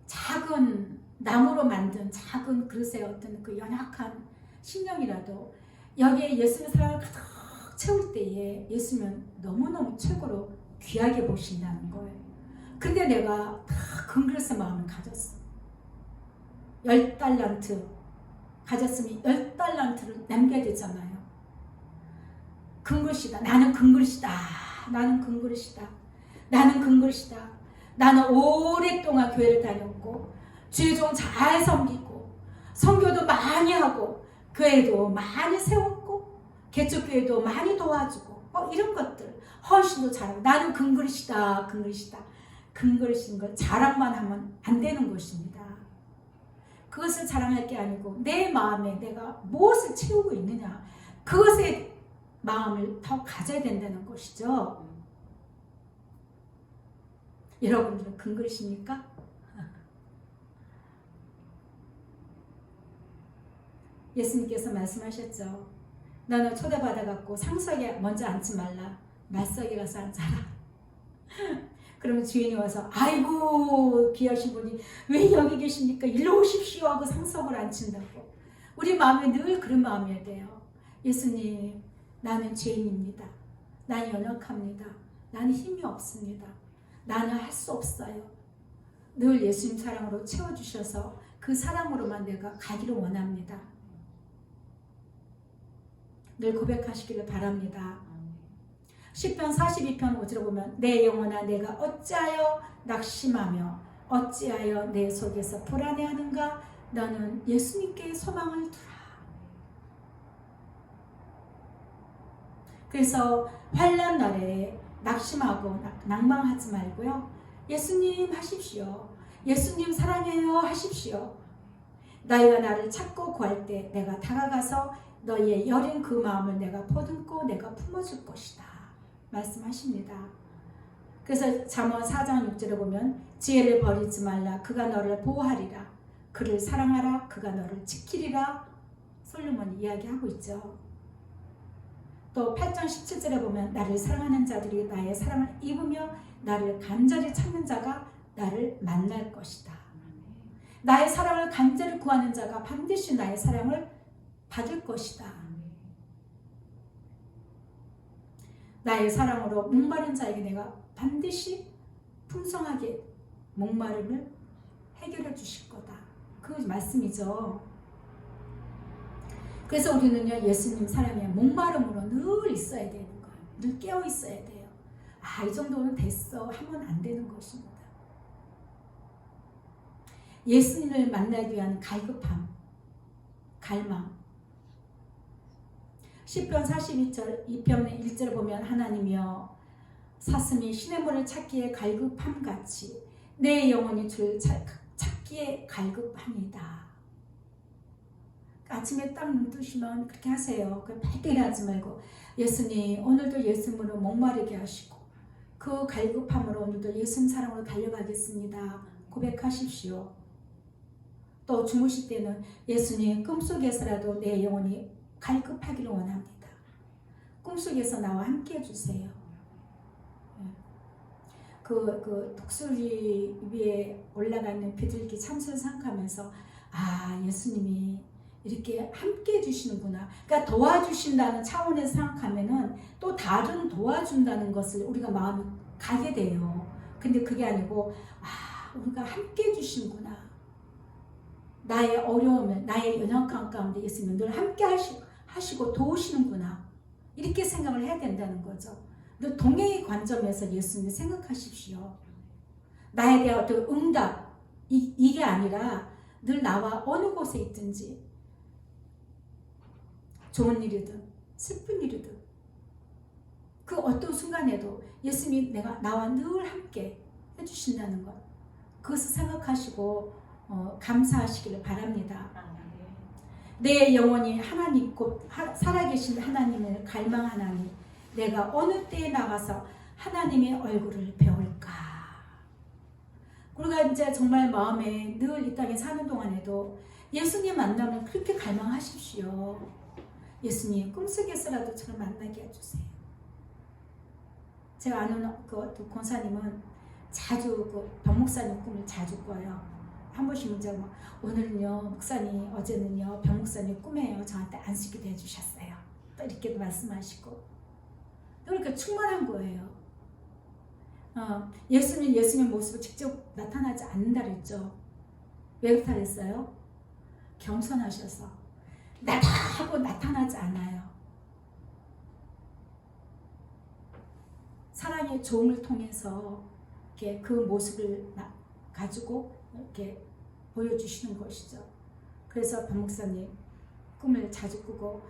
작은 나무로 만든 작은 그릇의 어떤 그 연약한 신령이라도 여기에 예수님의 사랑을 가득 채울 때에 예수님은 너무너무 최고로 귀하게 보신다는 거예요. 근데 내가 다 금그릇의 마음을 가졌어. 10달란트 가졌으면 10달란트를 남겨야 되잖아요. 금그릇이다. 나는 금그릇이다. 나는 금그릇이다. 나는 금그릇이다. 나는 오랫동안 교회를 다녔고 주의 종 잘 섬기고 선교도 많이 하고 교회도 많이 세웠고 개척교회도 많이 도와주고 이런 것들 헌신도 잘하고 나는 금그릇이다. 금그릇이다. 금그릇인 걸 자랑만 하면 안 되는 것입니다. 그것을 자랑할 게 아니고 내 마음에 내가 무엇을 채우고 있느냐 그것에 마음을 더 가져야 된다는 것이죠. 여러분들은 금그릇입니까? 예수님께서 말씀하셨죠. 너는 초대받아갖고 상석에 먼저 앉지 말라. 말석에 가서 앉아라. 그러면 주인이 와서 아이고 귀하신 분이 왜 여기 계십니까? 일로 오십시오 하고 상석을 앉힌다고. 우리 마음에 늘 그런 마음이어야 돼요. 예수님 나는 죄인입니다. 나는 연약합니다. 나는 힘이 없습니다. 나는 할 수 없어요. 늘 예수님 사랑으로 채워주셔서 그 사랑으로만 내가 가기를 원합니다. 늘 고백하시기를 바랍니다. 시편 42편 5절에 보면 내 영혼아 내가 어찌하여 낙심하며 어찌하여 내 속에서 불안해하는가 너는 예수님께 소망을 두라. 그래서 환난 날에 낙심하고 낭망하지 말고요. 예수님 하십시오. 예수님 사랑해요 하십시오. 너희가 나를 찾고 구할 때 내가 다가가서 너희의 여린 그 마음을 내가 보듬고 내가 품어줄 것이다. 말씀하십니다. 그래서 잠언 4장 6절에 보면 지혜를 버리지 말라. 그가 너를 보호하리라. 그를 사랑하라. 그가 너를 지키리라. 솔로몬이 이야기하고 있죠. 또 8장 17절에 보면 나를 사랑하는 자들이 나의 사랑을 입으며 나를 간절히 찾는 자가 나를 만날 것이다. 나의 사랑을 간절히 구하는 자가 반드시 나의 사랑을 받을 것이다. 나의 사랑으로 목마른 자에게 내가 반드시 풍성하게 목마름을 해결해 주실 거다. 그 말씀이죠. 그래서 우리는요 예수님 사랑에 목마름으로 늘 있어야 되는 거예요. 늘 깨어 있어야 돼요. 이 정도는 됐어 하면 안 되는 것입니다. 예수님을 만나기 위한 갈급함, 갈망. 시편 42절 2편 1절을 보면 하나님이여 사슴이 시냇물을 찾기에 갈급함같이 내 영혼이 주를 찾기에 갈급합니다. 아침에 딱 눈 뜨시면 그렇게 하세요. 밝게 하지 말고 예수님 오늘도 예수님으로 목마르게 하시고 그 갈급함으로 오늘도 예수님 사랑으로 달려가겠습니다. 고백하십시오. 또 주무실 때는 예수님 꿈속에서라도 내 영혼이 갈급하기를 원합니다. 꿈속에서 나와 함께 해주세요. 그 독수리 위에 올라가 있는 비둘기 참수를 생각하면서 예수님이 이렇게 함께 해주시는구나. 그러니까 도와주신다는 차원에서 생각하면은 또 다른 도와준다는 것을 우리가 마음이 가게 돼요. 근데 그게 아니고 우리가 함께 해주시는구나. 나의 어려움을 나의 연약함 가운데 예수님은 늘 함께 하시고 도우시는구나. 이렇게 생각을 해야 된다는 거죠. 늘 동행의 관점에서 예수님을 생각하십시오. 나에 대한 어떤 응답 이게 아니라 늘 나와 어느 곳에 있든지 좋은 일이든 슬픈 일이든 그 어떤 순간에도 예수님이 나와 늘 함께 해주신다는 것 그것을 생각하시고 감사하시기를 바랍니다. 내 영혼이 하나님 곧 살아계신 하나님을 갈망하나니 내가 어느 때에 나가서 하나님의 얼굴을 배울까? 우리가 이제 정말 마음에 늘 이 땅에 사는 동안에도 예수님 만나면 그렇게 갈망하십시오. 예수님 꿈속에서라도 저를 만나게 해주세요. 제가 아는 그 권사님은 자주 그 병목사님 꿈을 자주 꿔요. 한 번씩 문자가 막 오늘은요 목사님, 어제는요 병목사님 꿈에요 저한테 안수기도 해주셨어요. 또 이렇게 말씀하시고 그러니까 충만한 거예요. 예수님 모습을 직접 나타나지 않는다 그랬죠. 왜 그렇다 그랬어요? 겸손하셔서 나다 하고 나타나지 않아요. 사랑의 종을 통해서 이렇게 그 모습을 가지고 이렇게 보여주시는 것이죠. 그래서 박 목사님 꿈을 자주 꾸고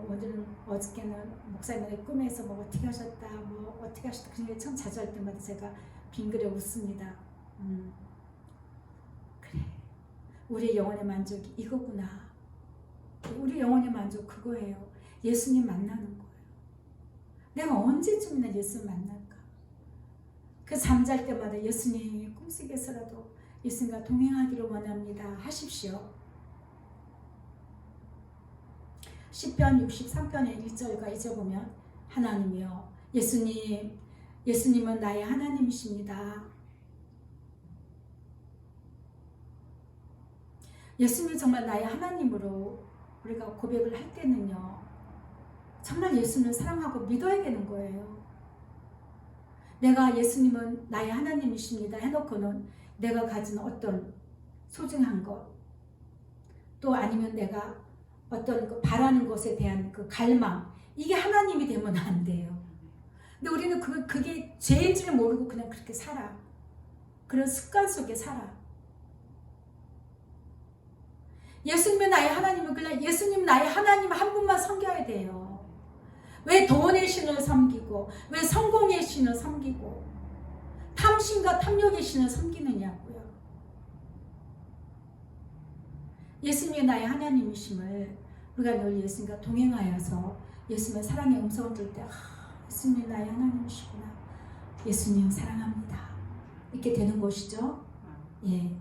오늘은 어저께는 목사님의 꿈에서 뭐 어떻게 하셨다 뭐 어떻게 하셨다 그런 게 참 자주 할 때마다 제가 빙그레 웃습니다. 그래 우리의 영혼의 만족이 이거구나. 우리 영혼의 만족 그거예요. 예수님 만나는 거예요. 내가 언제쯤이나 예수님 만날까? 그 잠잘 때마다 예수님 꿈속에서라도 예수님과 동행하기를 원합니다. 하십시오. 시편 63편의 1절과 2절 보면 하나님이여 예수님은 나의 하나님이십니다. 예수님이 정말 나의 하나님으로 우리가 고백을 할 때는요 정말 예수님을 사랑하고 믿어야 되는 거예요. 내가 예수님은 나의 하나님이십니다 해놓고는 내가 가진 어떤 소중한 것 또 아니면 내가 어떤 그 바라는 것에 대한 그 갈망 이게 하나님이 되면 안 돼요. 근데 우리는 그게 죄인 줄 모르고 그냥 그렇게 살아. 그런 습관 속에 살아. 예수님은 나의 하나님은 그냥 예수님 나의 하나님 한 분만 섬겨야 돼요. 왜 돈의 신을 섬기고 왜 성공의 신을 섬기고 탐심과 탐욕의 신을 섬기느냐고요. 예수님이 나의 하나님이심을 우리가 늘 예수님과 동행하여서 예수님의 사랑의 음성을 들을 때 예수님이 나의 하나님이시구나. 예수님 사랑합니다. 이렇게 되는 것이죠. 예.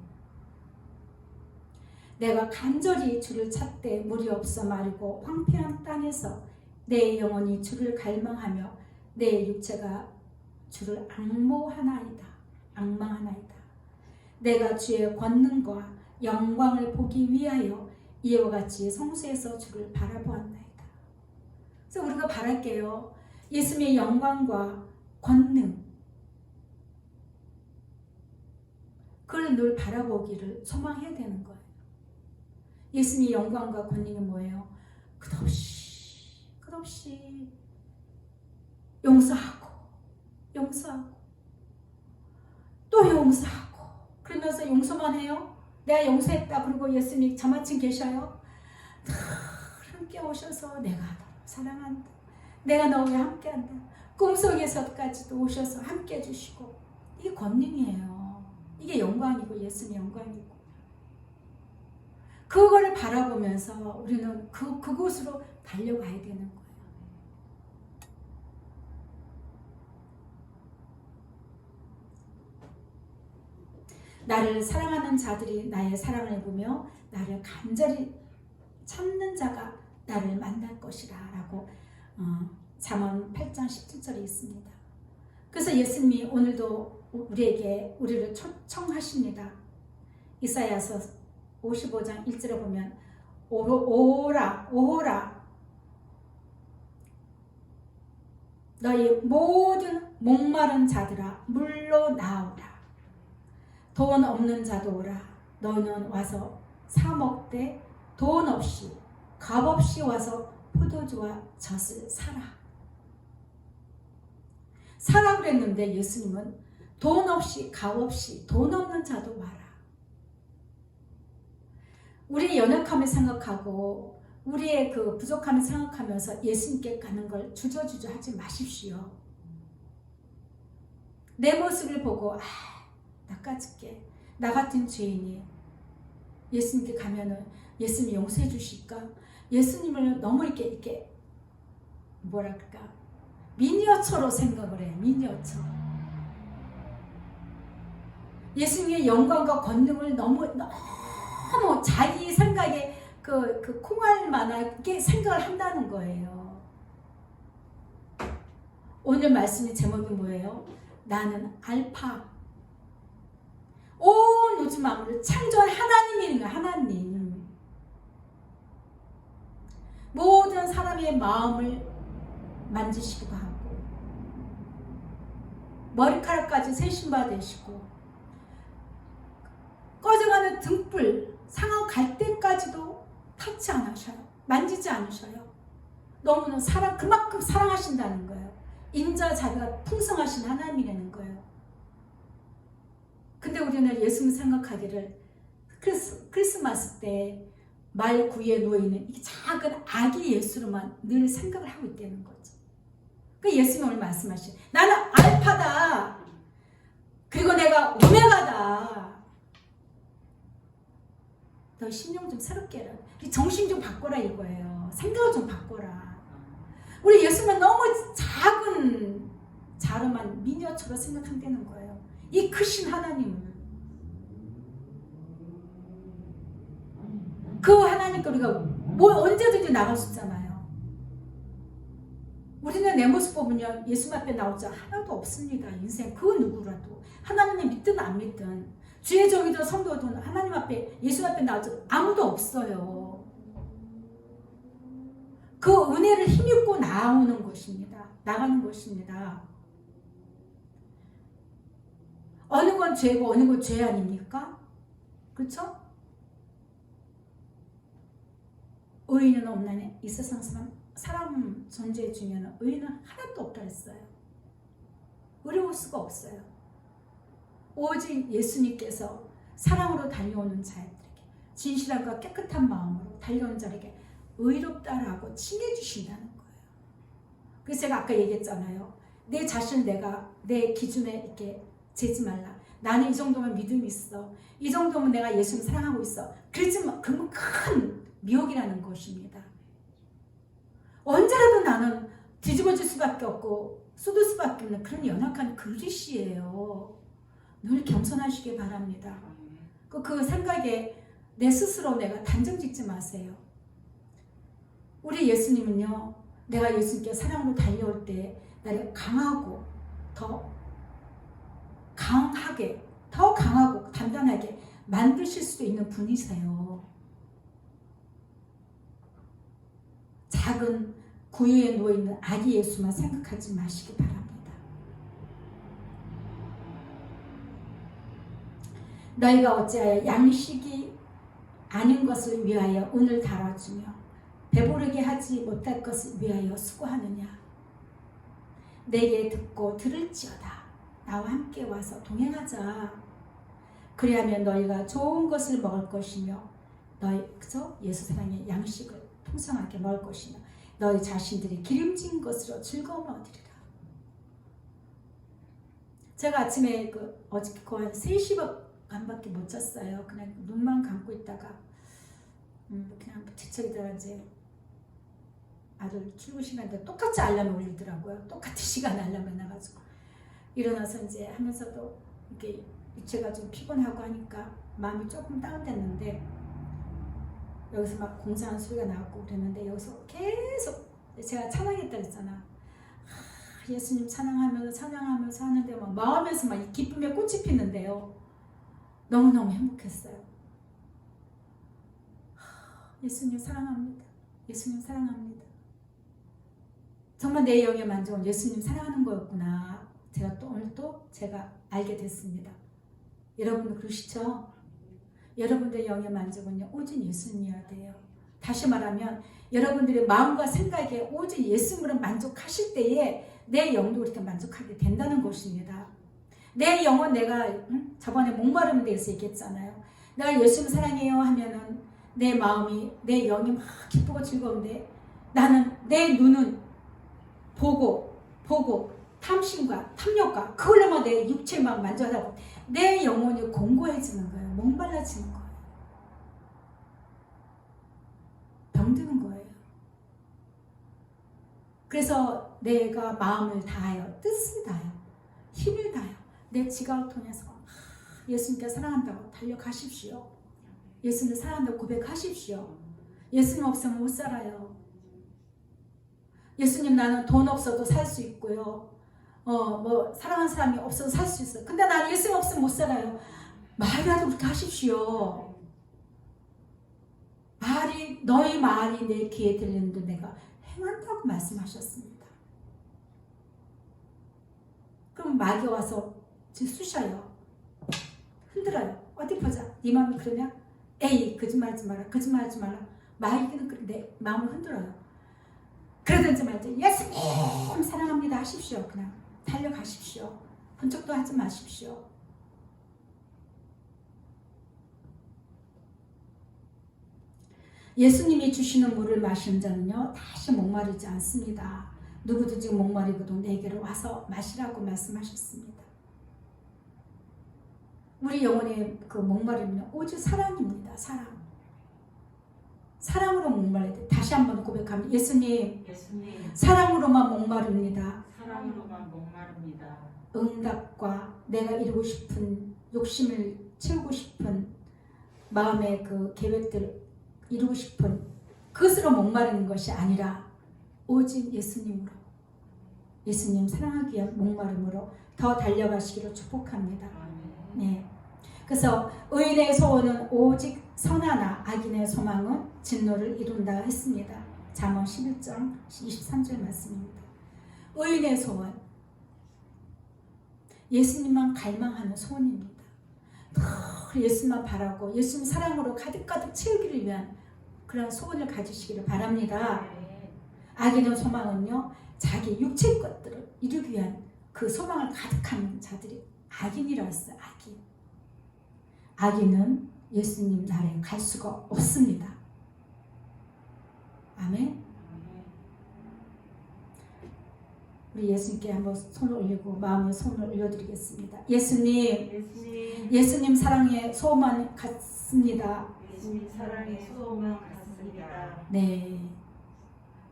내가 간절히 주를 찾되 물이 없어 마르고 황폐한 땅에서 내 영혼이 주를 갈망하며 내 육체가 주를 앙망하나이다. 내가 주의 권능과 영광을 보기 위하여 이와 같이 성소에서 주를 바라보았나이다. 그래서 우리가 바랄게요. 예수님의 영광과 권능 그걸 늘 바라보기를 소망해야 되는 거예요. 예수님의 영광과 권능이 뭐예요? 끝없이 용서하고 또 용서하고 그러면서 용서만 해요? 내가 용서했다 그러고 예수님이 저마침 계셔요? 늘 함께 오셔서 내가 너 사랑한다. 내가 너와 함께한다. 꿈속에서까지도 오셔서 함께 해주시고 이게 권능이에요. 이게 영광이고 예수님의 영광이고 그거를 바라보면서 우리는 그곳으로 달려가야 되는 거예요. 나를 사랑하는 자들이 나의 사랑을 보며 나를 간절히 찾는 자가 나를 만날 것이라 라고 잠언 8장 17절에 있습니다. 그래서 예수님이 오늘도 우리를 초청하십니다. 이사야서 55장 1절에 보면 오호라 너희 모든 목마른 자들아 물로 나오라. 돈 없는 자도 오라. 너희는 와서 사 먹되 돈 없이 값 없이 와서 포도주와 젖을 사라 그랬는데 예수님은 돈 없이 값 없이 돈 없는 자도 와라. 우리의 연약함을 생각하고 우리의 그 부족함을 생각하면서 예수님께 가는 걸 주저주저 하지 마십시오. 내 모습을 보고 낚아줄게. 나 같은 죄인이 예수님께 가면은 예수님이 용서해 주실까? 예수님을 너무 이렇게 뭐랄까 미니어처로 생각을 해요. 미니어처. 예수님의 영광과 권능을 너무 자기 생각에 그 콩알 만하게 생각을 한다는 거예요. 오늘 말씀의 제목이 뭐예요? 나는 알파. 온 우주 만물을 창조한 하나님이는 거예요. 하나님. 모든 사람의 마음을 만지시기도 하고 머리카락까지 세신바 되시고 꺼져가는 등불 상하 갈 때까지도 터치 안 하셔요. 만지지 않으셔요. 너무나 그만큼 사랑하신다는 거예요. 인자자비가 풍성하신 하나님이라는 거예요. 근데 우리는 예수님 생각하기를 크리스마스 때 말 구유에 놓여있는 이 작은 아기 예수로만 늘 생각을 하고 있다는 거죠. 그 예수님이 오늘 말씀하신 나는 알파다. 그리고 내가 오메가다. 너 심령 좀 새롭게 해라. 정신 좀 바꿔라 이거예요. 생각을 좀 바꿔라. 우리 예수님은 너무 작은 자로만 미니어처로 생각한다는 거예요. 이 크신 하나님을. 그 하나님께 우리가 언제든지 나갈 수 있잖아요. 우리는 내 모습 보면요. 예수님 앞에 나올 자 하나도 없습니다. 인생 그 누구라도. 하나님을 믿든 안 믿든 주의 종이든 성도든 하나님 앞에 예수 앞에 나올 자 아무도 없어요. 그 은혜를 힘입고 나가는 것입니다. 어느 건 죄고 어느 건 죄 아닙니까? 그렇죠? 의인은 없나니 이 세상 사람 존재 중에는 의인은 하나도 없다 했어요. 어려울 수가 없어요. 오직 예수님께서 사랑으로 달려오는 자들에게 진실함과 깨끗한 마음으로 달려오는 자에게 의롭다라고 칭해주신다는 거예요. 그래서 제가 아까 얘기했잖아요. 내 자신을 내가 내 기준에 이렇게 재지 말라. 나는 이 정도면 믿음이 있어. 이 정도면 내가 예수님 사랑하고 있어. 그렇지만 그건 큰 미혹이라는 것입니다. 언제라도 나는 뒤집어질 수밖에 없고 쏟을 수밖에 없는 그런 연약한 그릇이에요. 늘 겸손하시기 바랍니다. 그 생각에 내 스스로 내가 단정 짓지 마세요. 우리 예수님은요. 내가 예수님께 사랑으로 달려올 때 나를 강하고 더 강하고 단단하게 만드실 수도 있는 분이세요. 작은 구유에 누워있는 아기 예수만 생각하지 마시기 바랍니다. 너희가 어찌하여 양식이 아닌 것을 위하여 운을 달아주며 배부르게 하지 못할 것을 위하여 수고하느냐. 내게 듣고 들을지어다. 나와 함께 와서 동행하자. 그리하면 너희가 좋은 것을 먹을 것이며 그죠? 예수 사랑의 양식을 풍성하게 먹을 것이며 너희 자신들이 기름진 것으로 즐거움을 얻으리라. 제가 아침에 어저께 거의 한 3시 반밖에 못 잤어요. 그냥 눈만 감고 있다가 그냥 뒤척이다가 이제 아들 출근 시간인데 똑같이 알람이 울리더라고요. 똑같은 시간에 알람이 나가지고 일어나서 이제 하면서도 이렇게 육체가 좀 피곤하고 하니까 마음이 조금 다운됐는데 여기서 막 공사하는 소리가 나고 그랬는데 여기서 계속 제가 찬양했다 그랬잖아. 예수님 찬양하면서 하는데 막 마음에서 막 기쁨의 꽃이 피는데요. 너무너무 행복했어요. 예수님 사랑합니다. 예수님 사랑합니다. 정말 내 영의 만족은 예수님 사랑하는 거였구나. 제가 오늘 또 제가 알게 됐습니다. 여러분도 그러시죠? 여러분들의 영의 만족은요, 오직 예수님이어야 돼요. 다시 말하면 여러분들의 마음과 생각에 오직 예수님으로 만족하실 때에 내 영도 그렇게 만족하게 된다는 것입니다. 내 영은 내가 저번에 목마름에 대해서 얘기했잖아요. 내가 예수님 사랑해요 하면은 내 마음이 내 영이 막 기쁘고 즐거운데 나는 내 눈은 보고 탐심과 탐욕과 그걸로만 내 육체 막 만져하다 보면 내 영혼이 공고해지는 거예요. 목말라지는 거예요. 병드는 거예요. 그래서 내가 마음을 다하여 뜻을 다하여 힘을 다하여 내 지각을 통해서 예수님께 사랑한다고 달려가십시오. 예수님을 사랑한다고 고백하십시오. 예수님 없으면 못 살아요. 예수님 나는 돈 없어도 살 수 있고요. 뭐 사랑하는 사람이 없어도 살 수 있어요. 근데 나는 예수님 없으면 못 살아요. 말이라도 그렇게 하십시오. 너희 말이 내 귀에 들리는데 내가 행한다고 말씀하셨습니다. 그럼 마귀 와서 쑤셔요. 흔들어요. 어디 보자. 네 마음이 그러냐? 에이 거짓말하지 마라. 거짓말하지 마라. 마귀는 내 마음을 흔들어요. 그러든지 말든지 예수님 사랑합니다 하십시오. 그냥 달려가십시오. 번쩍도 하지 마십시오. 예수님이 주시는 물을 마시는 자는요 다시 목마르지 않습니다. 누구도 지금 목마르고도 내게로 와서 마시라고 말씀하셨습니다. 우리 영혼의 그 목마름은 오직 사랑입니다. 사랑으로 목말라야 돼. 다시 한번 고백합니다. 예수님 사랑으로만 목마릅니다. 응답과 내가 이루고 싶은 욕심을 채우고 싶은 마음의 그 계획들을 이루고 싶은 그것으로 목마르는 것이 아니라 오직 예수님으로 예수님 사랑하기 위한 목마름으로 더 달려가시기를 축복합니다. 네. 그래서 의인의 소원은 오직 선하나 악인의 소망은 진노를 이룬다 했습니다. 잠언 11장 23절 말씀입니다. 의인의 소원 예수님만 갈망하는 소원입니다. 예수님만 바라고 예수님 사랑으로 가득가득 채우기를 위한 그런 소원을 가지시기를 바랍니다. 악인의 소망은요 자기 육체의 것들을 이루기 위한 그 소망을 가득한 자들이 악인이라 했어요. 악인은 예수님 나라에 갈 수가 없습니다. 아멘. 우리 예수님께 한번 손을 올리고 마음의 손을 올려드리겠습니다. 예수님 사랑의 소원 같습니다. 네.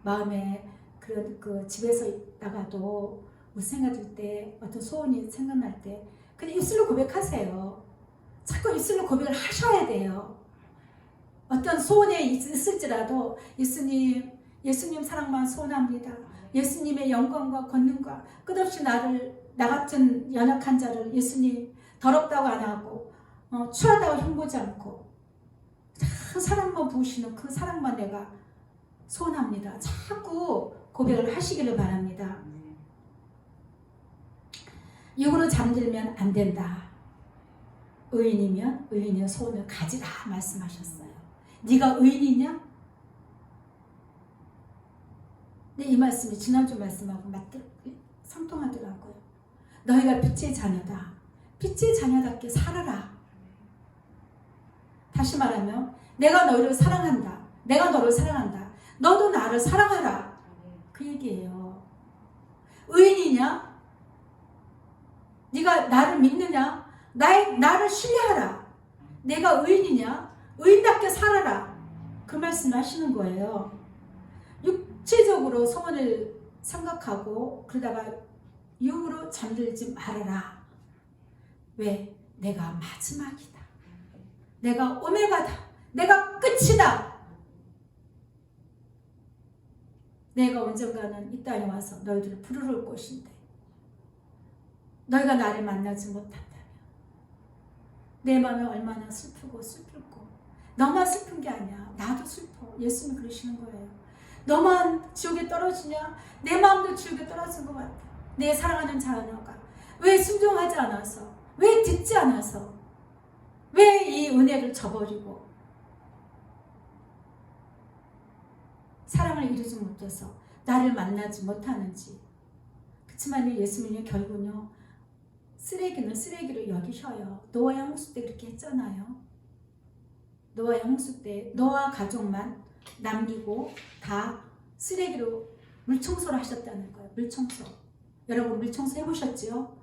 마음에 그 집에서 있다가도 무슨 생각 들 때 어떤 소원이 생각날 때 그냥 입술로 고백하세요. 자꾸 입술로 고백을 하셔야 돼요. 어떤 소원이 있을지라도 예수님 사랑만 소원합니다. 예수님의 영광과 권능과 끝없이 나 같은 연약한 자를 예수님 더럽다고 안 하고 추하다고 흉보지 않고 그 사랑만 부으시는 그 사랑만 내가 소원합니다. 자꾸 고백을 하시기를 바랍니다. 육으로 잠들면 안 된다. 의인이면 의인의 소원을 가지라 말씀하셨어요. 네가 의인이냐? 네, 이 말씀이 지난주 말씀하고 상통하더라고요. 너희가 빛의 자녀다. 빛의 자녀답게 살아라. 다시 말하면 내가 너희를 사랑한다. 내가 너를 사랑한다. 너도 나를 사랑하라. 그 얘기예요. 의인이냐? 네가 나를 믿느냐? 나를 신뢰하라. 내가 의인이냐? 의인답게 살아라. 그 말씀을 하시는 거예요. 육체적으로 소원을 생각하고 그러다가 육으로 잠들지 말아라. 왜? 내가 마지막이다. 내가 오메가다. 내가 끝이다. 내가 언젠가는 이 땅에 와서 너희들을 부르러 올 것인데 너희가 나를 만나지 못한다면 내 마음이 얼마나 슬프고 너만 슬픈 게 아니야. 나도 슬퍼. 예수님 그러시는 거예요. 너만 지옥에 떨어지냐? 내 마음도 지옥에 떨어진 것 같아. 내 사랑하는 자녀가 왜 순종하지 않아서, 왜 듣지 않아서, 왜 이 은혜를 저버리고 사랑을 이루지 못해서 나를 만나지 못하는지. 그렇지만 예수님이 결국은요 쓰레기는 쓰레기로 여기셔요. 노아의 홍수 때 그렇게 했잖아요. 노아의 홍수 때 노아 가족만 남기고 다 쓰레기로 물청소를 하셨다는 거예요. 물청소. 여러분 물청소 해보셨지요?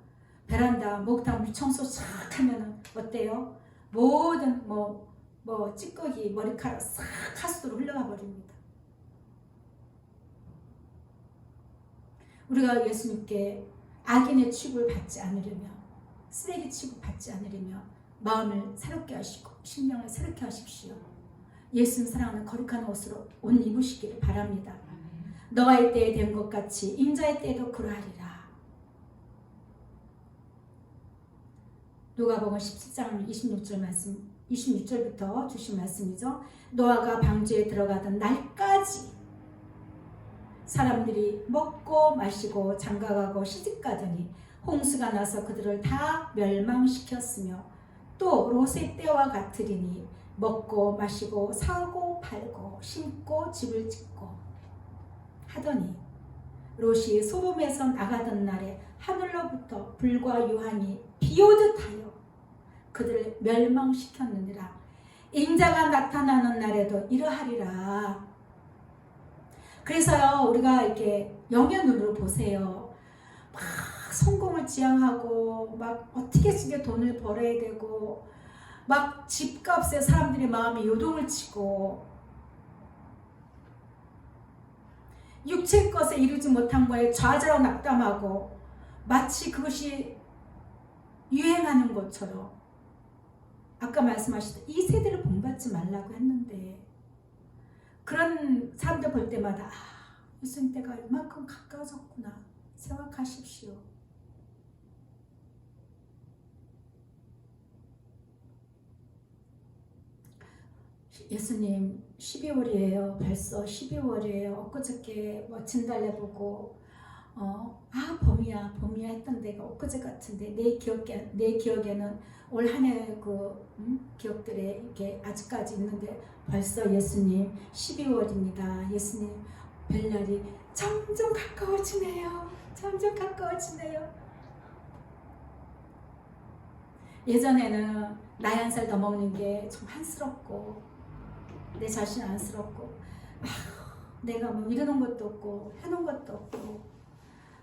베란다, 목욕탕 물청소 싹 하면은 어때요? 모든 찌꺼기, 머리카락 싹 하수도로 흘러가 버립니다. 우리가 예수님께 악인의 취급을 받지 않으려며 쓰레기 취급 받지 않으려며 마음을 새롭게 하시고 심령을 새롭게 하십시오. 예수님 사랑하는 거룩한 옷으로 옷 입으시기를 바랍니다. 너의 때에 된 것 같이 인자의 때에도 그러하리라. 누가복음 17장 26절 말씀, 26절부터 주신 말씀이죠. 노아가 방주에 들어가던 날까지 사람들이 먹고 마시고 장가가고 시집가더니 홍수가 나서 그들을 다 멸망시켰으며 또 롯의 때와 같으리니 먹고 마시고 사고 팔고 심고 집을 짓고 하더니 롯이 소돔에서 나가던 날에 하늘로부터 불과 유황이 비오듯 하여 그들을 멸망시켰느니라. 인자가 나타나는 날에도 이러하리라. 그래서요, 우리가 이렇게 영의 눈으로 보세요. 막 성공을 지향하고 막 어떻게든 돈을 벌어야 되고 막 집값에 사람들의 마음이 요동을 치고 육체의 것에 이루지 못한 거에 좌절하고 낙담하고 마치 그것이 유행하는 것처럼 아까 말씀하셨던 이 세대를 본받지 말라고 했는데 그런 사람들 볼 때마다 예수님 때가 이만큼 가까워졌구나 생각하십시오. 예수님 12월이에요. 벌써 12월이에요. 엊그저께 뭐 진달래보고 봄이야 했던 데가 엊그제 같은데 내 기억에는 올 한 해 그 기억들에 이렇게 아직까지 있는데 벌써 예수님 12월입니다. 예수님 별날이 점점 가까워지네요. 점점 가까워지네요. 예전에는 나이 한 살 더 먹는 게 좀 한스럽고 내 자신 안쓰럽고 내가 뭐 이러는 것도 없고 해놓은 것도 없고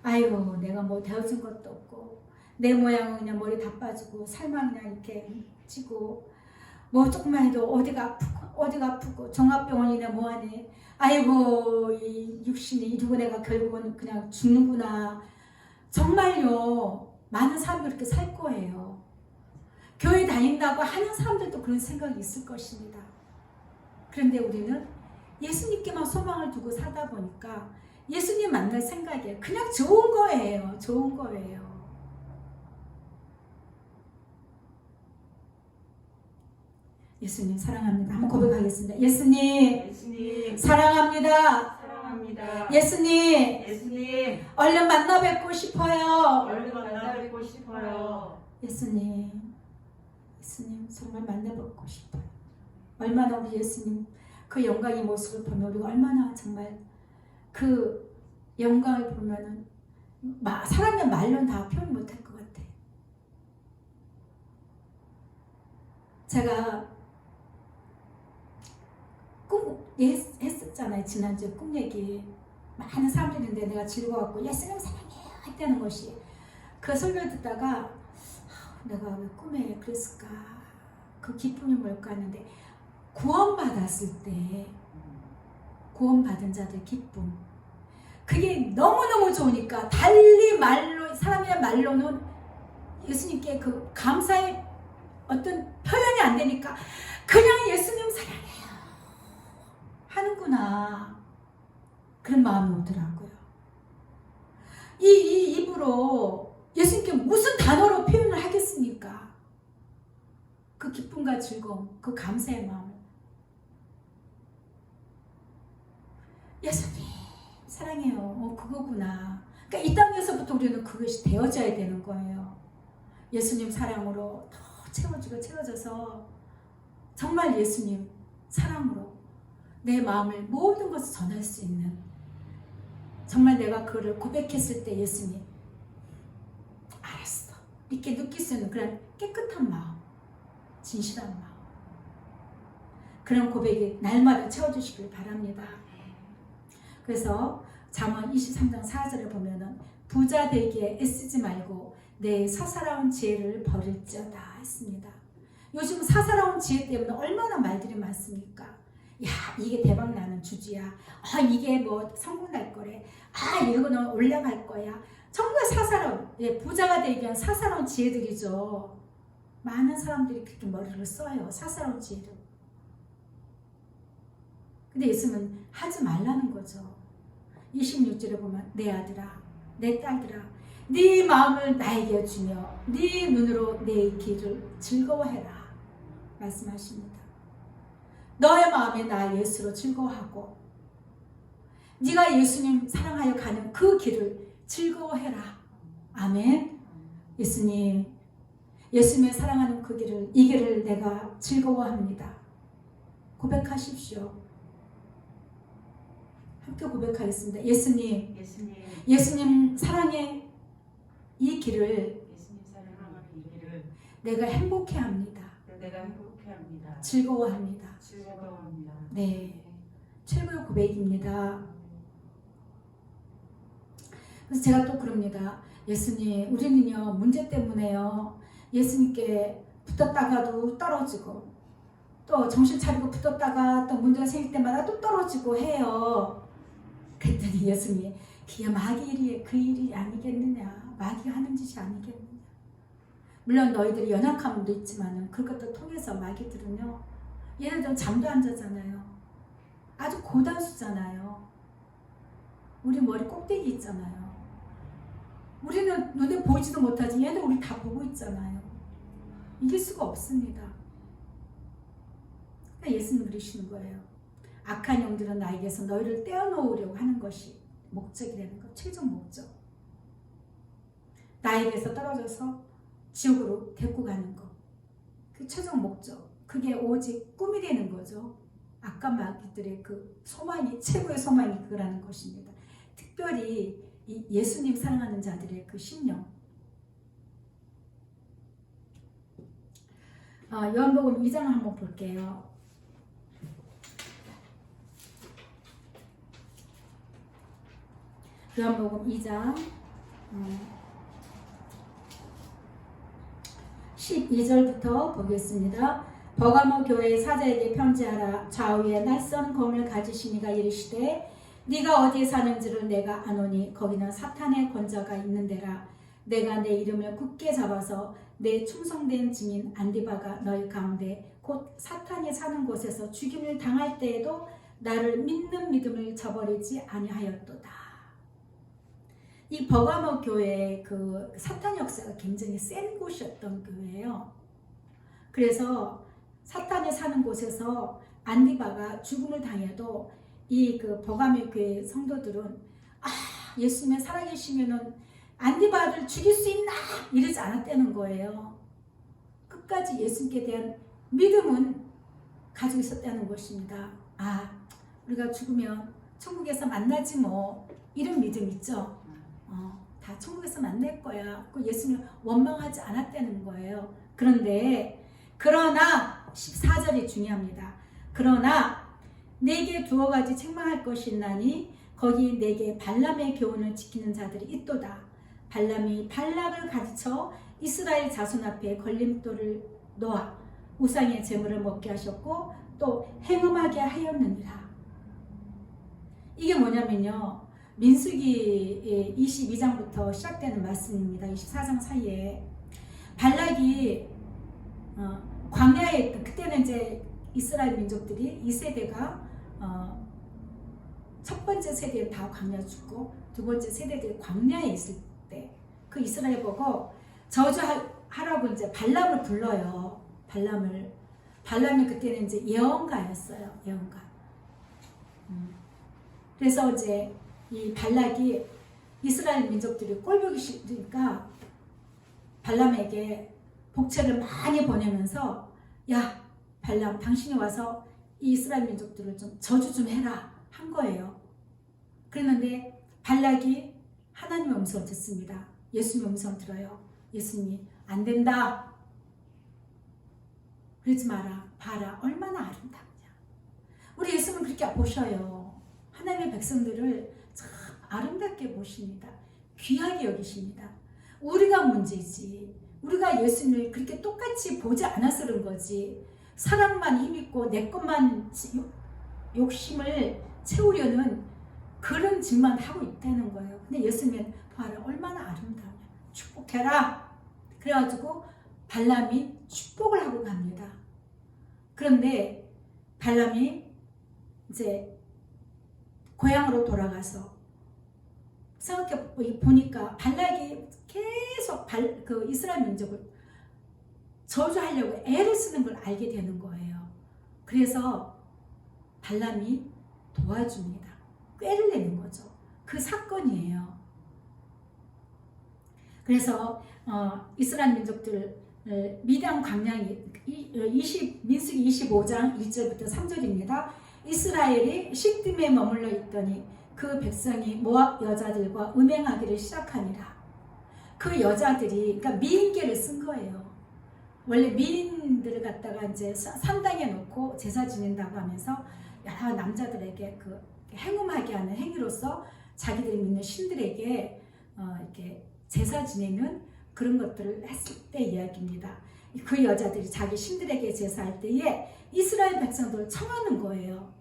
아이고 내가 뭐 되어준 것도 없고 내 모양은 그냥 머리 다 빠지고 살만 그냥 이렇게 찌고 뭐 조금만 해도 어디가 아프고 종합병원이네 뭐하네 아이고 이 육신이 이러고 내가 결국은 그냥 죽는구나. 정말요 많은 사람들이 그렇게 살 거예요. 교회 다닌다고 하는 사람들도 그런 생각이 있을 것입니다. 그런데 우리는 예수님께만 소망을 두고 살다 보니까 예수님 만날 생각이에요. 그냥 좋은 거예요. 좋은 거예요. 예수님 사랑합니다. 한번 고백하겠습니다. 예수님 사랑합니다. 사랑합니다. 예수님 얼른 만나 뵙고 싶어요. 얼른 만나 뵙고 싶어요. 예수님 정말 만나 뵙고 싶어요. 얼마나 우리 예수님 그 영광의 모습을 보면 우리가 얼마나 정말 그 영광을 보면은 사람의 말로는 다 표현 못할 것 같아. 제가 꿈 했었잖아요. 지난주에 꿈 얘기 많은 사람들이 있는데 내가 즐거웠고 예수님 사랑해요 했다는 것이 그 설교 듣다가 내가 왜 꿈에 그랬을까 그 기쁨이 뭘까 했는데 구원받았을 때 구원받은 자들의 기쁨 그게 너무너무 좋으니까 달리 말로 사람의 말로는 예수님께 그 감사의 어떤 표현이 안 되니까 그냥 예수님 사랑해요 하는구나 그런 마음이 오더라고요. 이 입으로 예수님께 무슨 단어로 표현을 하겠습니까? 그 기쁨과 즐거움, 그 감사의 마음을 예수님 사랑해요. 그거구나. 그러니까 이 땅에서부터 우리는 그것이 되어져야 되는 거예요. 예수님 사랑으로 더 채워져서 정말 예수님 사랑으로 내 마음을 모든 것을 전할 수 있는 정말 내가 그를 고백했을 때 예수님 알았어 이렇게 느낄 수 있는 그런 깨끗한 마음 진실한 마음 그런 고백이 날마다 채워주시길 바랍니다. 그래서 잠언 23장 4절에 보면은 부자 되기에 애쓰지 말고 내 사사로운 지혜를 버릴지어다 했습니다. 요즘 사사로운 지혜 때문에 얼마나 말들이 많습니까? 야 이게 대박 나는 주주야. 아 이게 뭐 성공 날 거래. 아 이거는 올라갈 거야. 정말 사사로운 부자가 되기 위한 사사로운 지혜들이죠. 많은 사람들이 그렇게 머리를 써요. 사사로운 지혜를. 근데 예수님은 하지 말라는 거죠. 26절에 보면 내 아들아 내 딸들아 네 마음을 나에게 주며 네 눈으로 내 길을 즐거워해라 말씀하십니다. 너의 마음에 나 예수로 즐거워하고 네가 예수님 사랑하여 가는 그 길을 즐거워해라. 아멘. 예수님의 사랑하는 그 길을 이 길을 내가 즐거워합니다. 고백하십시오. 함께 고백하겠습니다. 예수님 사랑의 이 길을 내가 행복해합니다. 즐거워합니다. 네, 최고의 고백입니다. 그래서 제가 또 그럽니다. 예수님, 우리는요 문제 때문에요 예수님께 붙었다가도 떨어지고 또 정신 차리고 붙었다가 또 문제가 생길 때마다 또 떨어지고 해요. 그랬더니 예수님이 그게 마귀 일이 그 일이 아니겠느냐. 마귀 하는 짓이 아니겠느냐. 물론 너희들이 연약함도 있지만 그것도 통해서 마귀들은요 얘네들은 잠도 안 자잖아요. 아주 고단수잖아요. 우리 머리 꼭대기 있잖아요. 우리는 눈에 보이지도 못하지 얘는 우리 다 보고 있잖아요. 이길 수가 없습니다. 그러니까 예수님 그러시는 거예요. 악한 영들은 나에게서 너희를 떼어놓으려고 하는 것이 목적이 되는 것, 최종 목적. 나에게서 떨어져서 지옥으로 데리고 가는 것. 그 최종 목적. 그게 오직 꿈이 되는 거죠. 악한 마귀들의 그 소망이, 최고의 소망이 그거라는 것입니다. 특별히 이 예수님 사랑하는 자들의 그 심령. 요한복음 2장을 한번 볼게요. 요한복음 2장 12절부터 보겠습니다. 버가모 교회 사자에게 편지하라. 좌우에 낯선 검을 가지신 이가 이르시되 네가 어디에 사는지를 내가 아노니 거기는 사탄의 권자가 있는 데라. 내가 내 이름을 굳게 잡아서 내 충성된 증인 안디바가 너희 가운데 곧 사탄이 사는 곳에서 죽임을 당할 때에도 나를 믿는 믿음을 저버리지 아니하였도다. 이 버가모 교회의 그 사탄 역사가 굉장히 센 곳이었던 교회예요. 그래서 사탄이 사는 곳에서 안디바가 죽음을 당해도 이 그 버가모 교회 성도들은 예수님의 살아계시면은 안디바를 죽일 수 있나 이러지 않았다는 거예요. 끝까지 예수님께 대한 믿음은 가지고 있었다는 것입니다. 우리가 죽으면 천국에서 만나지 뭐 이런 믿음 있죠. 다 천국에서 만날 거야. 그 예수님을 원망하지 않았다는 거예요. 그러나 14절이 중요합니다. 그러나 내게 두어 가지 책망할 것이 있나니 거기 내게 발람의 교훈을 지키는 자들이 있도다. 발람이 발락을 가르쳐 이스라엘 자손 앞에 걸림돌을 놓아 우상의 제물을 먹게 하셨고 또 행음하게 하였느니라. 이게 뭐냐면요. 민수기 22장부터 시작되는 말씀입니다. 24장 사이에 발락이 광야에 그때는 이제 이스라엘 민족들이 2세대가 첫 번째 세대는 다 광야 죽고 두 번째 세대들이 광야에 있을 때 그 이스라엘 보고 저주하라고 이제 발람을 불러요. 발람이 그때는 이제 예언가였어요. 예언가. 그래서 이제 이 발락이 이스라엘 민족들이 꼴보기 싫으니까 발람에게 복채를 많이 보내면서 야 발람 당신이 와서 이 이스라엘 민족들을 좀 저주 좀 해라 한 거예요. 그랬는데 발락이 하나님의 음성을 듣습니다. 예수님의 음성을 들어요. 예수님이 안 된다. 그러지 마라. 봐라. 얼마나 아름답냐. 우리 예수님은 그렇게 보셔요. 하나님의 백성들을 참 아름답게 보십니다. 귀하게 여기십니다. 우리가 문제지. 우리가 예수님을 그렇게 똑같이 보지 않아서 그런 거지. 사랑만 힘있고 내 것만 욕심을 채우려는 그런 짓만 하고 있다는 거예요. 근데 예수님은 봐라 얼마나 아름다워. 축복해라. 그래가지고 발람이 축복을 하고 갑니다. 그런데 발람이 이제 고향으로 돌아가서 생각해 보니까 발락이 계속 그 이스라엘 민족을 저주하려고 애를 쓰는 걸 알게 되는 거예요. 그래서 발람이 도와줍니다. 꾀를 내는 거죠. 그 사건이에요. 그래서 이스라엘 민족들 미디안 광야에 민수기 25장 1절부터 3절입니다. 이스라엘이 시딤에 머물러 있더니 그 백성이 모압 여자들과 음행하기를 시작하니라. 그 여자들이 그러니까 미인계를 쓴 거예요. 원래 미인들을 갖다가 이제 산당에 놓고 제사 지낸다고 하면서 여러 남자들에게 그 행음하게 하는 행위로서 자기들이 믿는 신들에게 이렇게 제사 지내는 그런 것들을 했을 때 이야기입니다. 그 여자들이 자기 신들에게 제사할 때에 이스라엘 백성들을 청하는 거예요.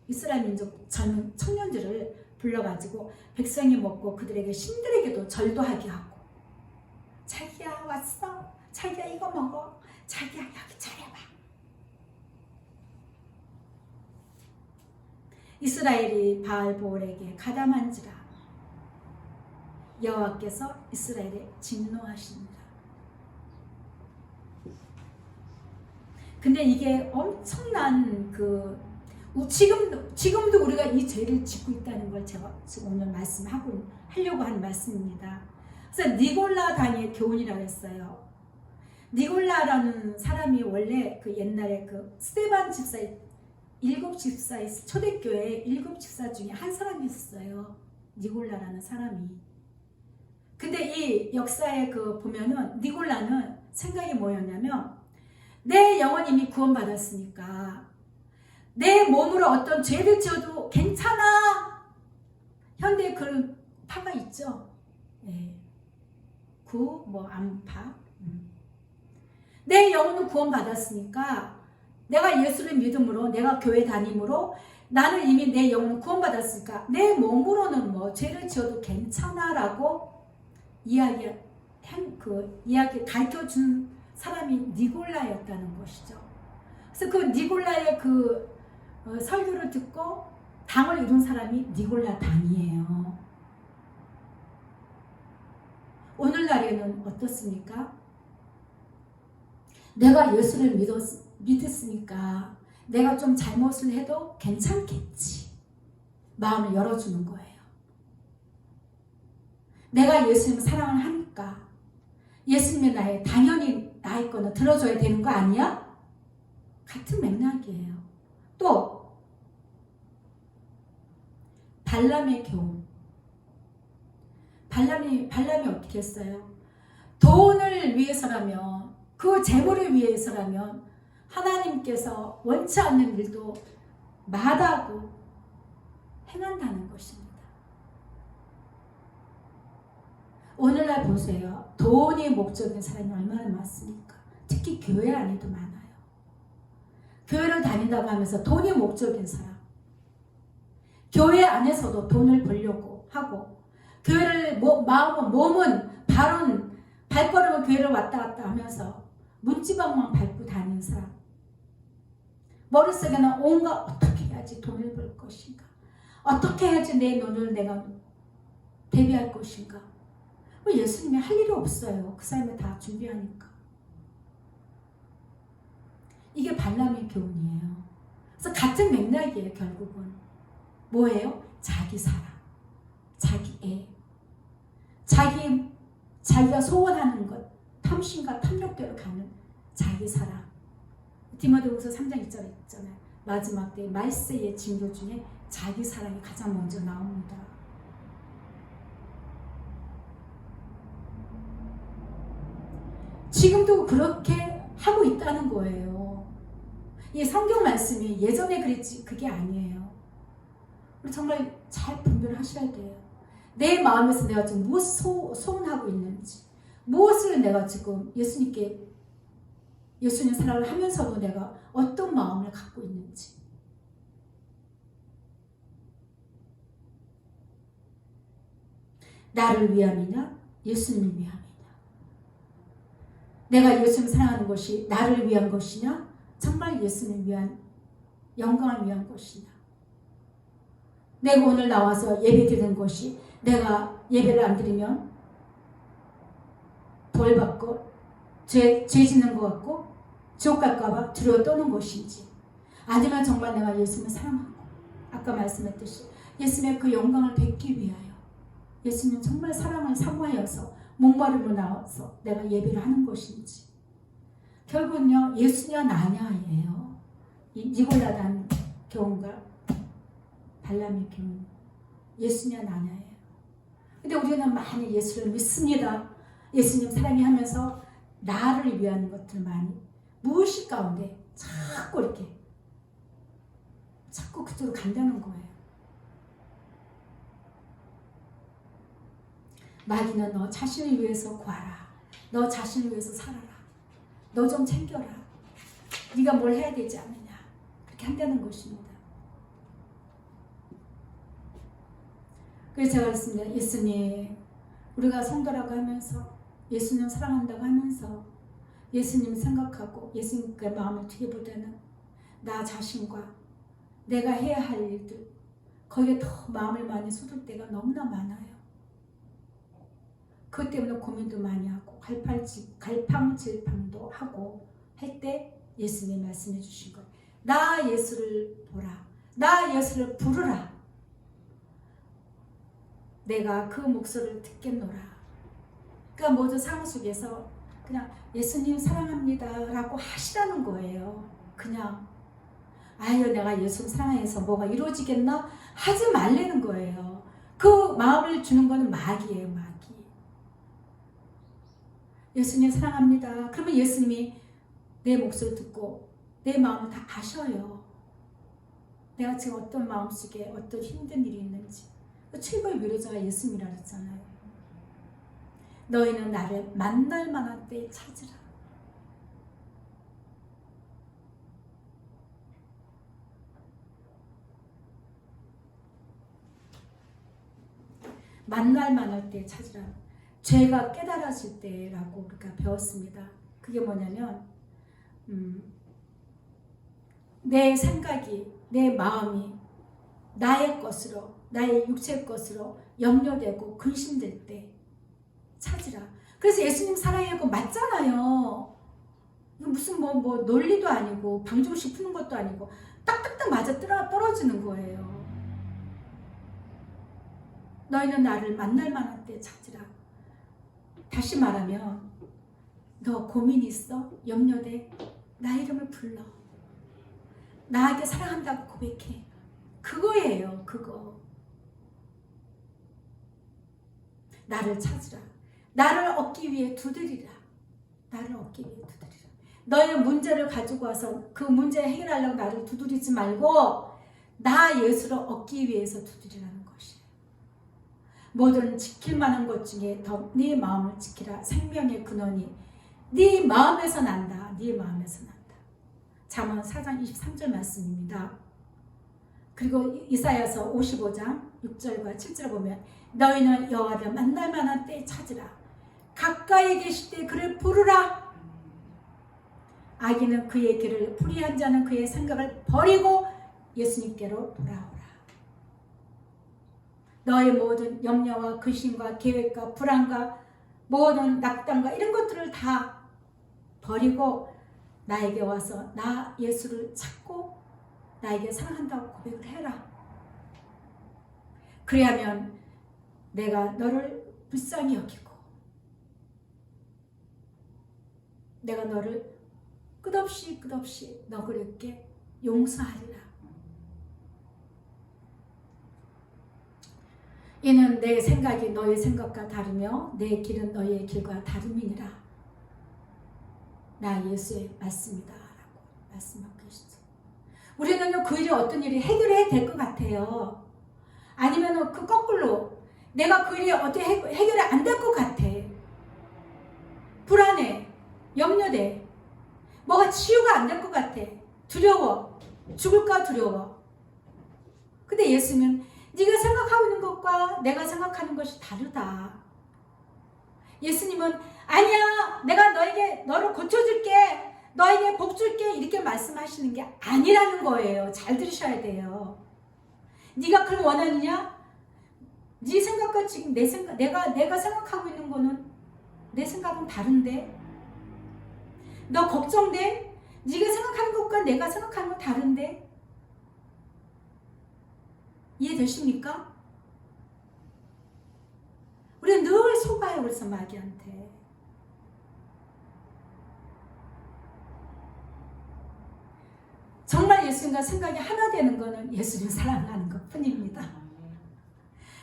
이스라엘 민족 젊은 청년들을 불러가지고 백성이 먹고 그들에게 신들에게도 절도하게 하고, 자기야 왔어? 자기야 이거 먹어? 자기야 여기 차려봐. 이스라엘이 바알보올에게 가담한지라 여호와께서 이스라엘에 진노하십니다. 근데 이게 엄청난 지금도 우리가 이 죄를 짓고 있다는 걸 제가 지금 오늘 하려고 한 말씀입니다. 그래서 니골라 당의 교훈이라고 했어요. 니골라라는 사람이 원래 그 옛날에 그 스데반 집사의 초대교회 7집사 중에 한 사람이었어요. 니골라라는 사람이. 근데 이 역사에 보면은 니골라는 생각이 뭐였냐면, 내 영혼이 이미 구원받았으니까 내 몸으로 어떤 죄를 지어도 괜찮아. 현대에 그런 파가 있죠. 네. 안파. 내 영혼은 구원받았으니까 내가 예수를 믿음으로, 내가 교회 다님으로 나는 이미 내 영혼은 구원받았으니까 내 몸으로는 죄를 지어도 괜찮아라고 이야기 가르쳐준 사람이 니골라였다는 것이죠. 그래서 그 니골라의 설교를 듣고 당을 이룬 사람이 니골라 당이에요. 오늘날에는 어떻습니까? 내가 예수를 믿었으니까 내가 좀 잘못을 해도 괜찮겠지. 마음을 열어주는 거예요. 내가 예수님을 사랑을 하니까 예수님의 당연히 나의 거는 들어줘야 되는 거 아니야? 같은 맥락이에요. 또 발람의 교훈. 발람이 어떻게 했어요? 돈을 위해서라면, 그 재물을 위해서라면 하나님께서 원치 않는 일도 마다하고 행한다는 것입니다. 오늘날 보세요. 돈이 목적인 사람이 얼마나 많습니까? 특히 교회 안에도 많아요. 교회를 다닌다고 하면서 돈이 목적인 사람. 교회 안에서도 돈을 벌려고 하고, 교회를 마음은, 몸은, 발걸음은 교회를 왔다 갔다 하면서 문지방만 밟고 다니는 사람. 머릿속에는 온갖 어떻게 해야지 돈을 벌 것인가, 어떻게 해야지 내 눈을 내가 대비할 것인가. 예수님이 할 일이 없어요. 그 사람이 다 준비하니까. 이게 발람의 교훈이에요. 그래서 같은 맥락이에요. 결국은 뭐예요? 자기 사랑, 자기 애, 자기가 소원하는 것, 탐심과 탐욕대로 가는 자기 사랑. 디모데후서 3장 2절에 있잖아요. 마지막 때 말세의 징조 중에 자기 사랑이 가장 먼저 나옵니다. 지금도 그렇게 하고 있다는 거예요. 이 성경 말씀이 예전에 그랬지 그게 아니에요. 우리 정말 잘 분별하셔야 돼요. 내 마음에서 내가 지금 무엇을 소원하고 있는지, 무엇을 내가 지금 예수님 사랑을 하면서도 내가 어떤 마음을 갖고 있는지. 나를 위함이냐? 예수님을 위함이냐? 내가 예수님을 사랑하는 것이 나를 위한 것이냐? 정말 예수님을 위한 영광을 위한 것이냐? 내가 오늘 나와서 예배 드리는 것이 내가 예배를 안 드리면 벌 받고 죄 짓는 것 같고 지옥 갈까봐 두려워 떠는 것인지, 아니면 정말 내가 예수님을 사랑하고 아까 말씀했듯이 예수님의 그 영광을 뵙기 위하여 예수님 정말 사랑을 사모하여서 목마름으로 나와서 내가 예배를 하는 것인지, 결국은요 예수냐 나냐예요. 니골라단 교훈과 발람의 교훈, 예수냐 나냐예요. 근데 우리는 많이 예수를 믿습니다. 예수님 사랑해 하면서 나를 위한 것들 많이 무의식 가운데 자꾸 이렇게 자꾸 그쪽으로 간다는 거예요. 마귀는 너 자신을 위해서 구하라. 너 자신을 위해서 살아라. 너 좀 챙겨라. 네가 뭘 해야 되지 않느냐. 그렇게 한다는 것입니다. 그래서 제가 그랬습니다. 예수님, 우리가 성도라고 하면서 예수님 사랑한다고 하면서 예수님 생각하고 예수님께 마음을 튀기보다는 나 자신과 내가 해야 할 일들, 거기에 더 마음을 많이 쏟을 때가 너무나 많아요. 그것 때문에 고민도 많이 하고 갈팡질팡도 하고 할 때 예수님이 말씀해 주신 것, 나 예수를 보라, 나 예수를 부르라, 내가 그 목소리를 듣겠노라. 그러니까 모든 상황 속에서 그냥 예수님 사랑합니다 라고 하시라는 거예요. 그냥 아유 내가 예수 사랑해서 뭐가 이루어지겠나 하지 말라는 거예요. 그 마음을 주는 거는 마귀예요. 마귀. 예수님 사랑합니다. 그러면 예수님이 내 목소리 듣고 내 마음을 다 아셔요. 내가 지금 어떤 마음속에 어떤 힘든 일이 있는지. 최고의 위로자가 예수님이라 그랬잖아요. 너희는 나를 만날 만한 때에 찾으라. 만날 만할 때에 찾으라. 죄가 깨달아질 때라고 우리가 배웠습니다. 그게 뭐냐면 내 생각이, 내 마음이 나의 것으로, 나의 육체의 것으로 염려되고 근심될 때 찾으라. 그래서 예수님 사랑하고 맞잖아요. 무슨 뭐 논리도 아니고 방정식 푸는 것도 아니고 딱딱딱 맞아 떨어지는 거예요. 너희는 나를 만날 만한 때 찾으라. 다시 말하면 너 고민 있어? 염려돼? 나 이름을 불러. 나에게 사랑한다고 고백해. 그거예요. 그거. 나를 찾으라. 나를 얻기 위해 두드리라. 나를 얻기 위해 두드리라. 너의 문제를 가지고 와서 그 문제 해결하려고 나를 두드리지 말고 나 예수를 얻기 위해서 두드리라는 것이에요. 모든 지킬 만한 것 중에 더 네 마음을 지키라. 생명의 근원이 네 마음에서 난다. 네 마음에서 난다. 잠언 4장 23절 말씀입니다. 그리고 이사야서 55장 6절과 7절을 보면 너희는 여호와를 만날 만한 때에 찾으라. 가까이 계실 때 그를 부르라. 악인은 그의 길을, 불의한 자는 그의 생각을 버리고 예수님께로 돌아오라. 너의 모든 염려와 근심과 계획과 불안과 모든 낙담과 이런 것들을 다 버리고 나에게 와서 나 예수를 찾고 나에게 사랑한다고 고백을 해라. 그래야면 내가 너를 불쌍히 여기고 내가 너를 끝없이 너그럽게 용서하리라. 이는 내 생각이 너의 생각과 다르며 내 길은 너의 길과 다름이니라. 나 예수의 말씀이다 라고 말씀하고 계시죠. 우리는요 그 일이 어떤 일이 해결해야 될 것 같아요. 아니면 그 거꾸로 내가 그 일이 어떻게 해결이 안 될 것 같아. 불안해. 염려돼. 뭐가 치유가 안 될 것 같아. 두려워. 죽을까 두려워. 근데 예수님은 네가 생각하고 있는 것과 내가 생각하는 것이 다르다. 예수님은 아니야, 내가 너를 고쳐줄게, 너에게 복 줄게, 이렇게 말씀하시는 게 아니라는 거예요. 잘 들으셔야 돼요. 네가 그걸 원하느냐? 네 생각과 지금 내 생각, 내가 생각하고 있는 거는 내 생각은 다른데? 너 걱정돼? 네가 생각하는 것과 내가 생각하는 건 다른데? 이해되십니까? 우리는 늘 속아요. 그래서 마귀한테. 정말 예수님과 생각이 하나 되는 것은 예수님 사랑하는 것 뿐입니다.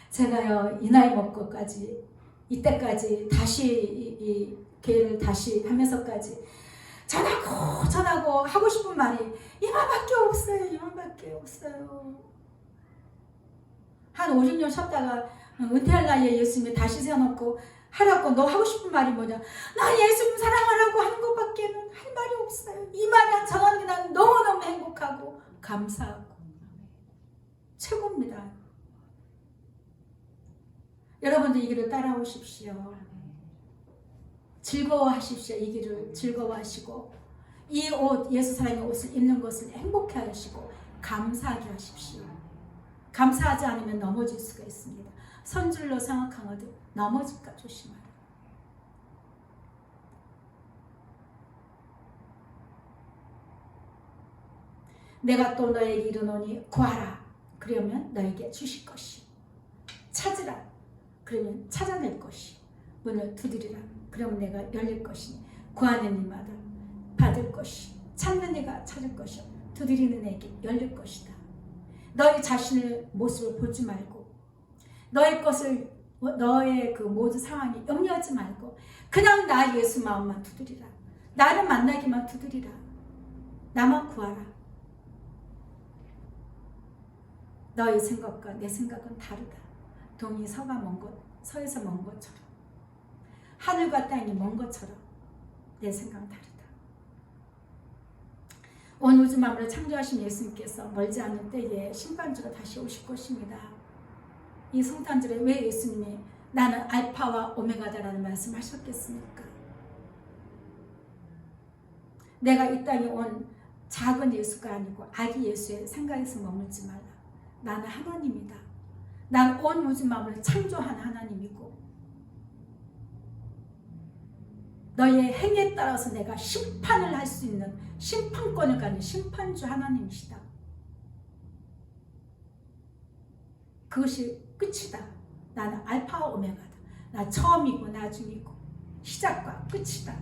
제가요, 이 나이 먹고까지, 이때까지 다시 이 교회를 다시 하면서까지 전하고 하고 싶은 말이 이만밖에 없어요. 이만밖에 없어요. 한 5, 6년 쉬었다가 은퇴할 나이에 예수님이 다시 세워놓고 하라고, 너 하고 싶은 말이 뭐냐? 나 예수님 사랑하라고 하는 것밖에는 할 말이 없어요. 이 말이 전하는 게 나는 너무너무 행복하고 감사하고 최고입니다. 여러분들 이 길을 따라오십시오. 즐거워하십시오. 이 길을 즐거워하시고 이 옷, 예수 사랑의 옷을 입는 것을 행복해 하시고 감사하게 하십시오. 감사하지 않으면 넘어질 수가 있습니다. 선줄로 생각하거든 넘어질까 조심하라. 내가 또 너에게 이르노니 구하라, 그러면 너에게 주실 것이, 찾으라, 그러면 찾아낼 것이, 문을 두드리라, 그러면 내가 열릴 것이니 구하는 이마다 받을 것이, 찾는 이가 찾을 것이요 두드리는 이에게 열릴 것이다. 너희 자신의 모습을 보지 말고 너의 그 모든 상황이 염려하지 말고 그냥 나 예수 마음만 두드리라. 나를 만나기만 두드리라. 나만 구하라. 너의 생각과 내 생각은 다르다. 동이 서가 먼 것, 서에서 먼 것처럼, 하늘과 땅이 먼 것처럼 내 생각은 다르다. 온 우주 만물을 창조하신 예수님께서 멀지 않은 때에 심판주로 다시 오실 것입니다. 이 성탄절에 왜 예수님이 나는 알파와 오메가다라는 말씀을 하셨겠습니까? 내가 이 땅에 온 작은 예수가 아니고 아기 예수의 생각에서 머물지 말라. 나는 하나님이다. 난 온 우주 만물을 창조한 하나님이고 너의 행위에 따라서 내가 심판을 할 수 있는 심판권을 가진 심판주 하나님이시다. 그것이 끝이다. 나는 알파와 오메가다. 나 처음이고 나중이고 시작과 끝이다.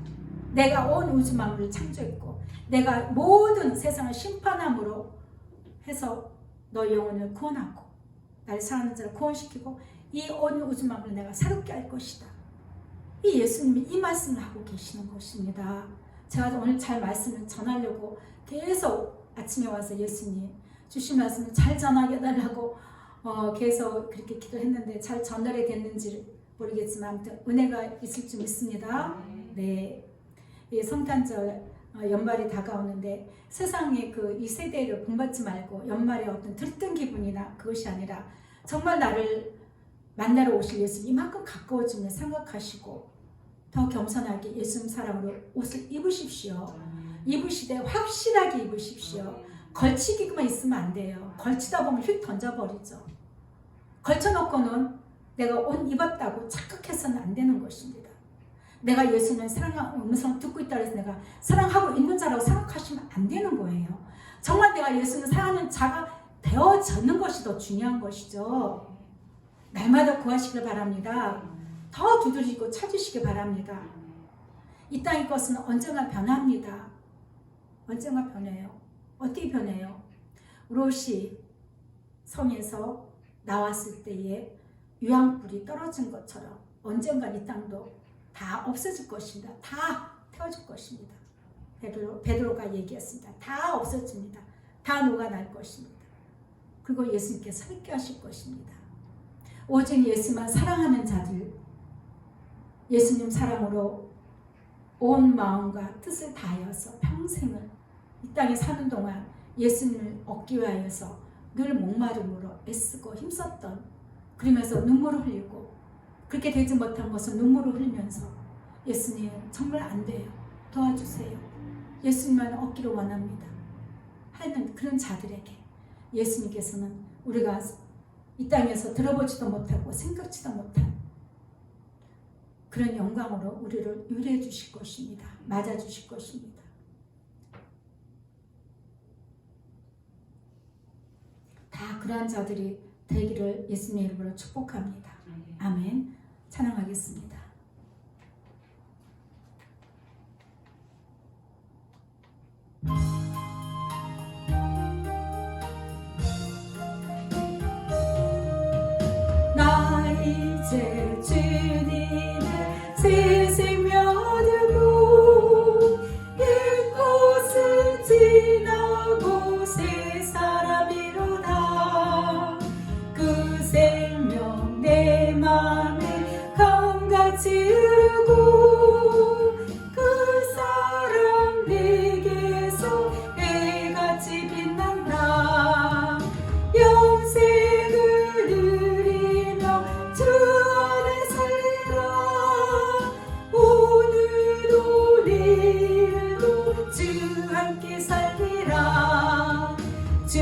내가 온 우주 만물을 창조했고 내가 모든 세상을 심판함으로 해서 너 영혼을 구원하고 나를 사랑하는 자를 구원시키고 이 온 우주 만물을 내가 새롭게 할 것이다. 이 예수님이 이 말씀을 하고 계시는 것입니다. 제가 오늘 잘 말씀을 전하려고 계속 아침에 와서 예수님 주신 말씀을 잘 전하게 해달라고 계속 그렇게 기도했는데 잘 전달이 됐는지 모르겠지만 아무튼 은혜가 있을 줄 믿습니다. 네, 이 성탄절 연말이 다가오는데 세상의 이 세대를 본받지 말고 연말에 어떤 들뜬 기분이나 그것이 아니라 정말 나를 만나러 오실 예수 이만큼 가까워짐을 생각하시고 더 겸손하게 예수님 사랑으로 옷을 입으십시오. 입으시되 확실하게 입으십시오. 걸치기만 있으면 안 돼요. 걸치다 보면 휙 던져버리죠. 걸쳐놓고는 내가 옷 입었다고 착각해서는 안 되는 것입니다. 내가 예수님을 사랑하는 음성을 듣고 있다고 해서 내가 사랑하고 있는 자라고 생각하시면 안 되는 거예요. 정말 내가 예수님을 사랑하는 자가 되어지는 것이 더 중요한 것이죠. 날마다 구하시길 바랍니다. 더 두드리고 찾으시기 바랍니다. 이 땅의 것은 언젠가 변합니다. 언젠가 변해요. 어떻게 변해요? 롯이 성에서 나왔을 때에 유황불이 떨어진 것처럼 언젠가 이 땅도 다 없어질 것입니다. 다 태워질 것입니다. 베드로가 얘기했습니다. 다 없어집니다. 다 녹아날 것입니다. 그리고 예수님께서 함께 하실 것입니다. 오직 예수만 사랑하는 자들, 예수님 사랑으로 온 마음과 뜻을 다하여서 평생을 이 땅에 사는 동안 예수님을 얻기 위하여서 늘 목마름으로 애쓰고 힘썼던, 그러면서 눈물을 흘리고 그렇게 되지 못한 것은 눈물을 흘리면서 예수님 정말 안 돼요. 도와주세요. 예수님만 얻기를 원합니다. 하는 그런 자들에게 예수님께서는 우리가 이 땅에서 들어보지도 못하고 생각지도 못한 그런 영광으로 우리를 유래해 주실 것입니다. 맞아 주실 것입니다. 다 그러한 자들이 되기를 예수님의 이름으로 축복합니다. 아멘. 찬양하겠습니다. 나 이제 주님의 새 생명 얻고 이곳은 지나고 새 사람이로다. 그 생명 내 맘에 강같이 흐르고 그 사랑 내게서 해같이 빛난다. 영생을 누리며 주 안에 살리라. 오늘도 내일도 주 함께 살리라. 주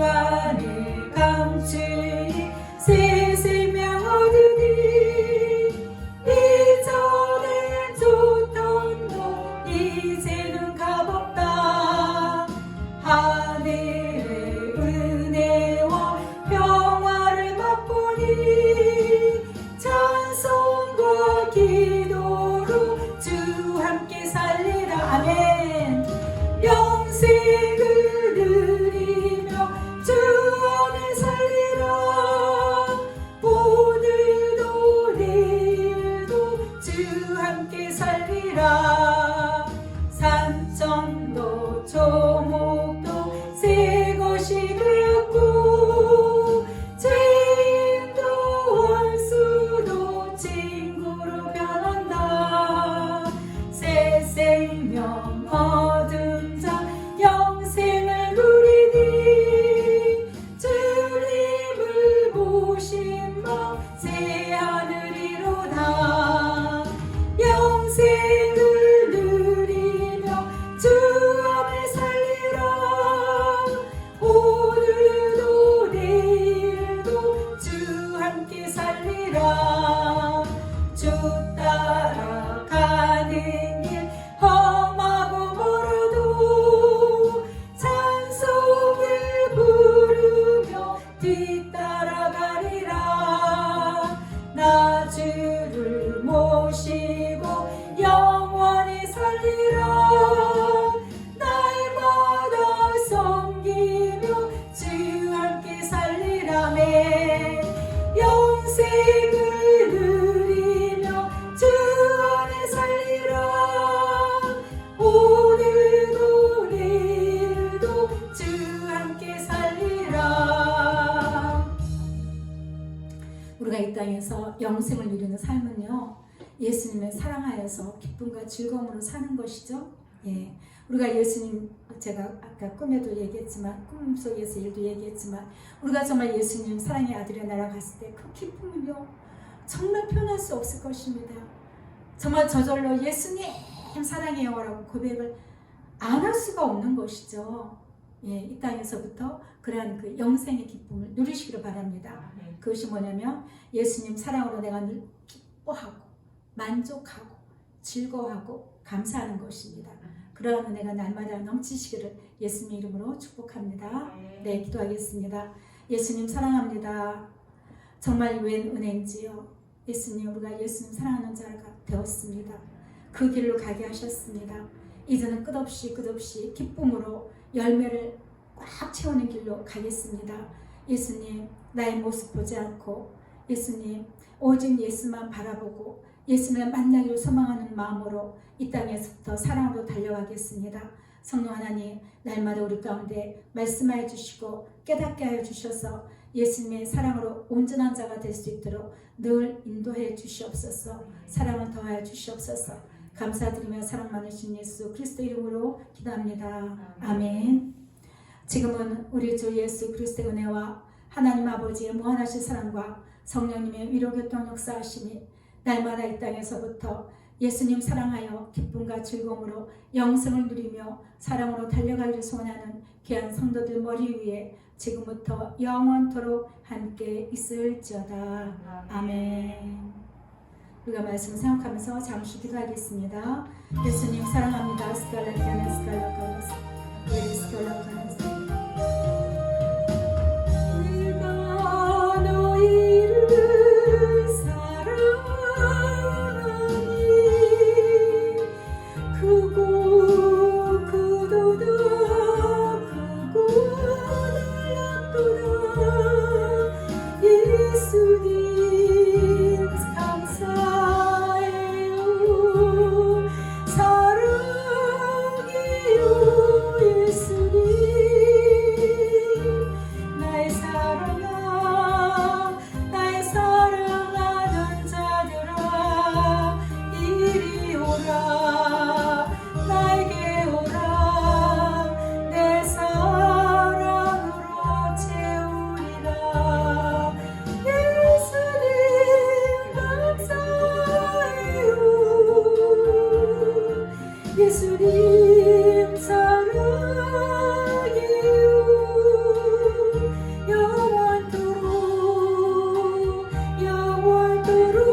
안에 감추인 새 생명 얻으니 이전에 좋던 것 이제는 값없다. 하늘의 은혜와 평화를 맛보니 찬송과 기도로 주 함께 살리라. 아멘. 영생을 누리며 주 안에 살리라. 오늘도 내일도 주 함께 살리라. 산천도 조목도 새 것이 되었고 죄인도 원수도 친구로 변한다. 새 생명 얻은 자 영생을 누리니 주님을 보신 바 새 하늘이로다. 영생을 누리며 주 안에 살리라. 오늘도 내일도 주 함께 살리라. 주 따라가는 길 험하고 멀어도 찬송을 부르며 뒤따라가리라. 나 주를 모시고 영원히 살리라. 날마다 섬기며 주 함께 살리라매. 영생을 누리며 주 안에 살리라. 오늘도 내일도 주 함께 살리라. 우리가 이 땅에서 영생을 누리는 삶은요, 예수님을 사랑하여서 기쁨과 즐거움으로 사는 것이죠. 예, 우리가 예수님, 제가 아까 꿈에도 얘기했지만, 꿈속에서 일도 얘기했지만, 우리가 정말 예수님 사랑의 아들의 나라 갔을 때 그 기쁨은요 정말 표현할 수 없을 것입니다. 정말 저절로 예수님 사랑해요라고 고백을 안 할 수가 없는 것이죠. 예, 이 땅에서부터 그러한 그 영생의 기쁨을 누리시기를 바랍니다. 그것이 뭐냐면 예수님 사랑으로 내가 늘 기뻐하고 만족하고 즐거워하고 감사하는 것입니다. 그러한 은혜가 날마다 넘치시기를 예수님 이름으로 축복합니다. 네, 기도하겠습니다. 예수님 사랑합니다. 정말 웬 은혜인지요. 예수님, 우리가 예수님 사랑하는 자가 되었습니다. 그 길로 가게 하셨습니다. 이제는 끝없이 기쁨으로 열매를 꽉 채우는 길로 가겠습니다. 예수님, 나의 모습 보지 않고 예수님 오직 예수만 바라보고 예수님을 만나기를 소망하는 마음으로 이 땅에서부터 사랑으로 달려가겠습니다. 성령 하나님, 날마다 우리 가운데 말씀하여 주시고 깨닫게 하여 주셔서 예수님의 사랑으로 온전한 자가 될 수 있도록 늘 인도해 주시옵소서. 사랑을 더하여 주시옵소서. 감사드리며 사랑 많으신 예수 그리스도 이름으로 기도합니다. 아멘. 지금은 우리 주 예수 그리스도의 은혜와 하나님 아버지의 무한하신 사랑과 성령님의 위로교통 역사하심이 날마다 이 땅에서부터 예수님 사랑하여 기쁨과 즐거움으로 영생을 누리며 사랑으로 달려가기를 소원하는 귀한 성도들 머리 위에 지금부터 영원토록 함께 있을지어다. 아멘. 우리가 말씀을 생각하면서 잠시 기도하겠습니다. 예수님 사랑합니다. 스칼라키아나 스칼라카나스 스칼라카나스 내가 너희를 사랑하니 크고 크도다 크고 놀랍도다 예수님 감사해요 사랑해요 예수님 나의 사랑아 나의 사랑하는 자들아 이리 오라 나에게 오라 내 사랑으로 채우리라 예수님 감사해요 예수님 사랑해요 영원토록 영원토록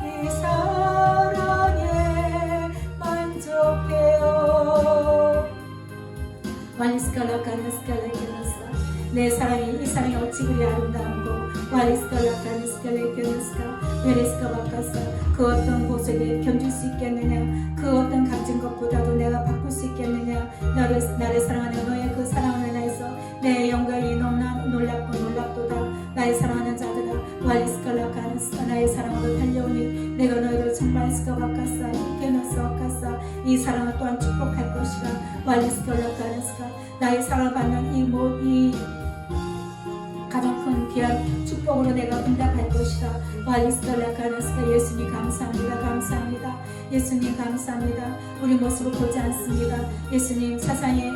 이 사랑에 만족해요. 와리스칼라카나스칼라케나스 내 사랑이 이 사랑이 어찌 그리 아름다운고 와리스칼라카나스칼라케나스카 베리스카바카사 그 어떤 보석에 견줄 수 있겠느냐 그 어떤 값진 것보다도 내가 바꿀 수 있겠느냐 나를 사랑하는 너의 그 사랑을 인하여서 내 영광이 놀랍고 놀랍도다 나의 사랑하는 자들아 와리스칼라카나스 나의 사랑으로 달려오니 내가 너희를 정말 스카바카사 이케노스카사 이 사랑을 또한 축복할 것이라 와리스칼라카나스카 나의 사랑을 받는 이 가장 큰 귀한 축복으로 내가 응답할 것이다. 와리스칼라카나스카 예수님 감사합니다. 감사합니다. 예수님 감사합니다. 우리 모습을 보지 않습니다. 예수님 사상의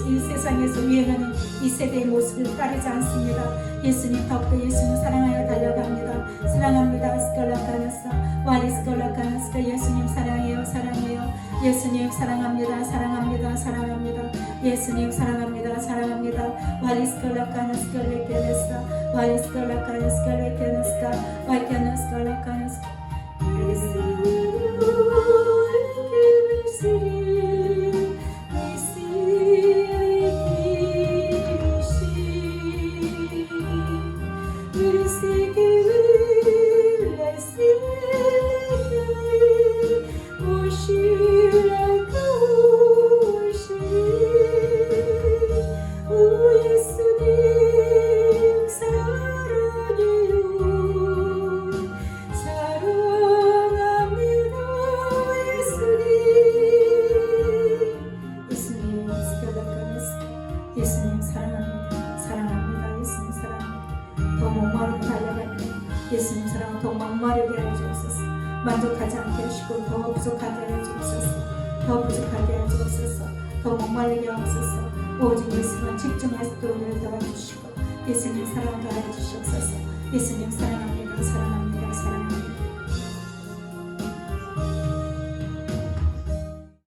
이 세상에서 유행하는 이 세대의 모습을 따르지 않습니다. 예수님 더욱더 예수님 사랑하여 달려갑니다. 사랑합니다. 스칼라카나스카 와리스칼라카나스카 예수님 사랑해요. 사랑해요. 예수님 사랑합니다. 사랑합니다. 사랑합니다. 예수님 사랑합니다. 사랑합니다. 와리스칼라카나스카 레케네스카 와리스칼라카나스카 레케네스카 와이케네스칼라카나스카 예수님 사랑합니다. 사랑합니다. 예수님 사랑합니다. 더 목마르고 달려가는 예수님 사랑을 더 목마르게 하여 주옵소서. 만족하지 않게 하시고 더 부족하게 하여 주옵소서. 더 부족하게 하여 주옵소서. 더 목마르게 하옵소서. 오직 예수님을 집중할 수 있도록 도와주시고 예수님 사랑을 더하여 주시옵소서. 예수님 사랑합니다. 사랑합니다. 사랑합니다.